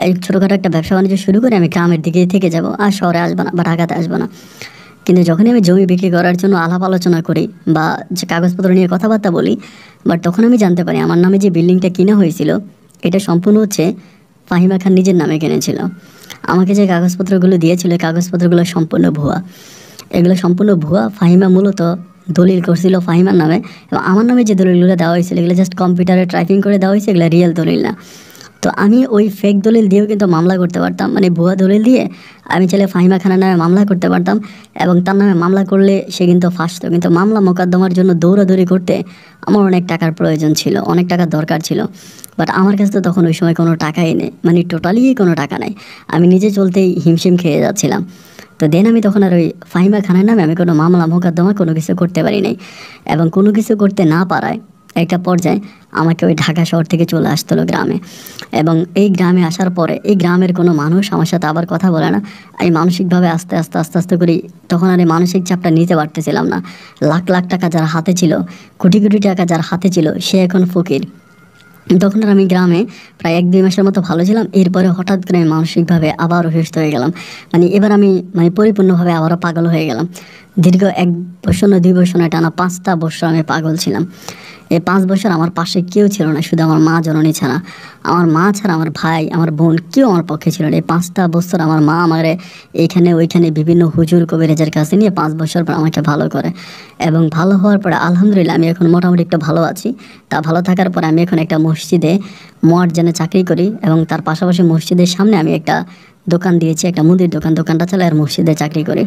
এই ছোটোখাটো একটা ব্যবসা বাণিজ্য শুরু করে আমি গ্রামের দিকে থেকে যাব, আর শহরে আসবো না বা ঢাকাতে আসবো না। কিন্তু যখনই আমি জমি বিক্রি করার জন্য আলাপ আলোচনা করি বা যে কাগজপত্র নিয়ে কথাবার্তা বলি, বাট তখন আমি জানতে পারি আমার নামে যে বিল্ডিংটা কিনা হয়েছিল এটা সম্পূর্ণ হচ্ছে ফাহিমা খান নিজের নামে কিনেছিল। আমাকে যে কাগজপত্রগুলো দিয়েছিল কাগজপত্রগুলো সম্পূর্ণ ভুয়া, এগুলো সম্পূর্ণ ভুয়া। ফাহিমা মূলত দলিল করছিল ফাহিমার নামে, এবং আমার নামে যে দলিলগুলো দেওয়া হয়েছিল এগুলো জাস্ট কম্পিউটারে টাইপিং করে দেওয়া হয়েছে, এগুলো রিয়েল দলিল না। তো আমি ওই ফেক দলিল দিয়েও কিন্তু মামলা করতে পারতাম, মানে ভুয়া দলিল দিয়ে আমি চাইলে ফাহিমা খানের নামে মামলা করতে পারতাম, এবং তার নামে মামলা করলে সে কিন্তু ফাঁসতো। কিন্তু মামলা মোকদ্দমার জন্য দৌড়াদৌড়ি করতে আমার অনেক টাকার প্রয়োজন ছিল, অনেক টাকার দরকার ছিল। বাট আমার কাছে তো তখন ওই সময় কোনো টাকাই নেই, মানে টোটালি কোনো টাকা নেই, আমি নিজে চলতেই হিমশিম খেয়ে যাচ্ছিলাম। তো দেন আমি তখন আর ওই ফাহিমা খানের নামে আমি কোনো মামলা মোকদ্দমা কোনো কিছু করতে পারি নাই, এবং কোনো কিছু করতে না পারায় একটা পর্যায়ে আমাকে ওই ঢাকা শহর থেকে চলে আসতে হলো গ্রামে। এবং এই গ্রামে আসার পরে এই গ্রামের কোনো মানুষ আমার সাথে আবার কথা বলে না। আমি মানসিকভাবে আস্তে আস্তে আস্তে আস্তে করি, তখন আর এই মানসিক চাপটা নিতে পারতেছিলাম না। লাখ লাখ টাকা যার হাতে ছিল, কোটি কোটি টাকা যার হাতে ছিল, সে এখন ফকির। তখন আর আমি গ্রামে প্রায় 1-2 মাসের মতো ভালো ছিলাম, এরপরে হঠাৎ করে আমি মানসিকভাবে আবার অসুস্থ হয়ে গেলাম। মানে এবার আমি পরিপূর্ণভাবে আবারও পাগল হয়ে গেলাম। দীর্ঘ 1 বছর না 2 বছর না, টানা 5টা বছর আমি পাগল ছিলাম। এই 5 বছর আমার পাশে কেউ ছিল না, শুধু আমার মা জননী ছাড়া। আমার মা ছাড়া আমার ভাই, আমার বোন কেউ আমার পক্ষে ছিল না। এই 5টা বছর আমার মা আমার এইখানে ওইখানে বিভিন্ন হুজুর কবিরাজের কাছে নিয়ে 5 বছর পর আমাকে ভালো করে, এবং ভালো হওয়ার পরে আলহামদুলিল্লাহ আমি এখন মোটামুটি একটু ভালো আছি। তা ভালো থাকার পরে আমি এখন একটা মসজিদে মুয়াজ্জিনে চাকরি করি, এবং তার পাশাপাশি মসজিদের সামনে আমি একটা দোকান দিয়েছি, একটা মুদির দোকানটা চালাই আর মসজিদে চাকরি করি।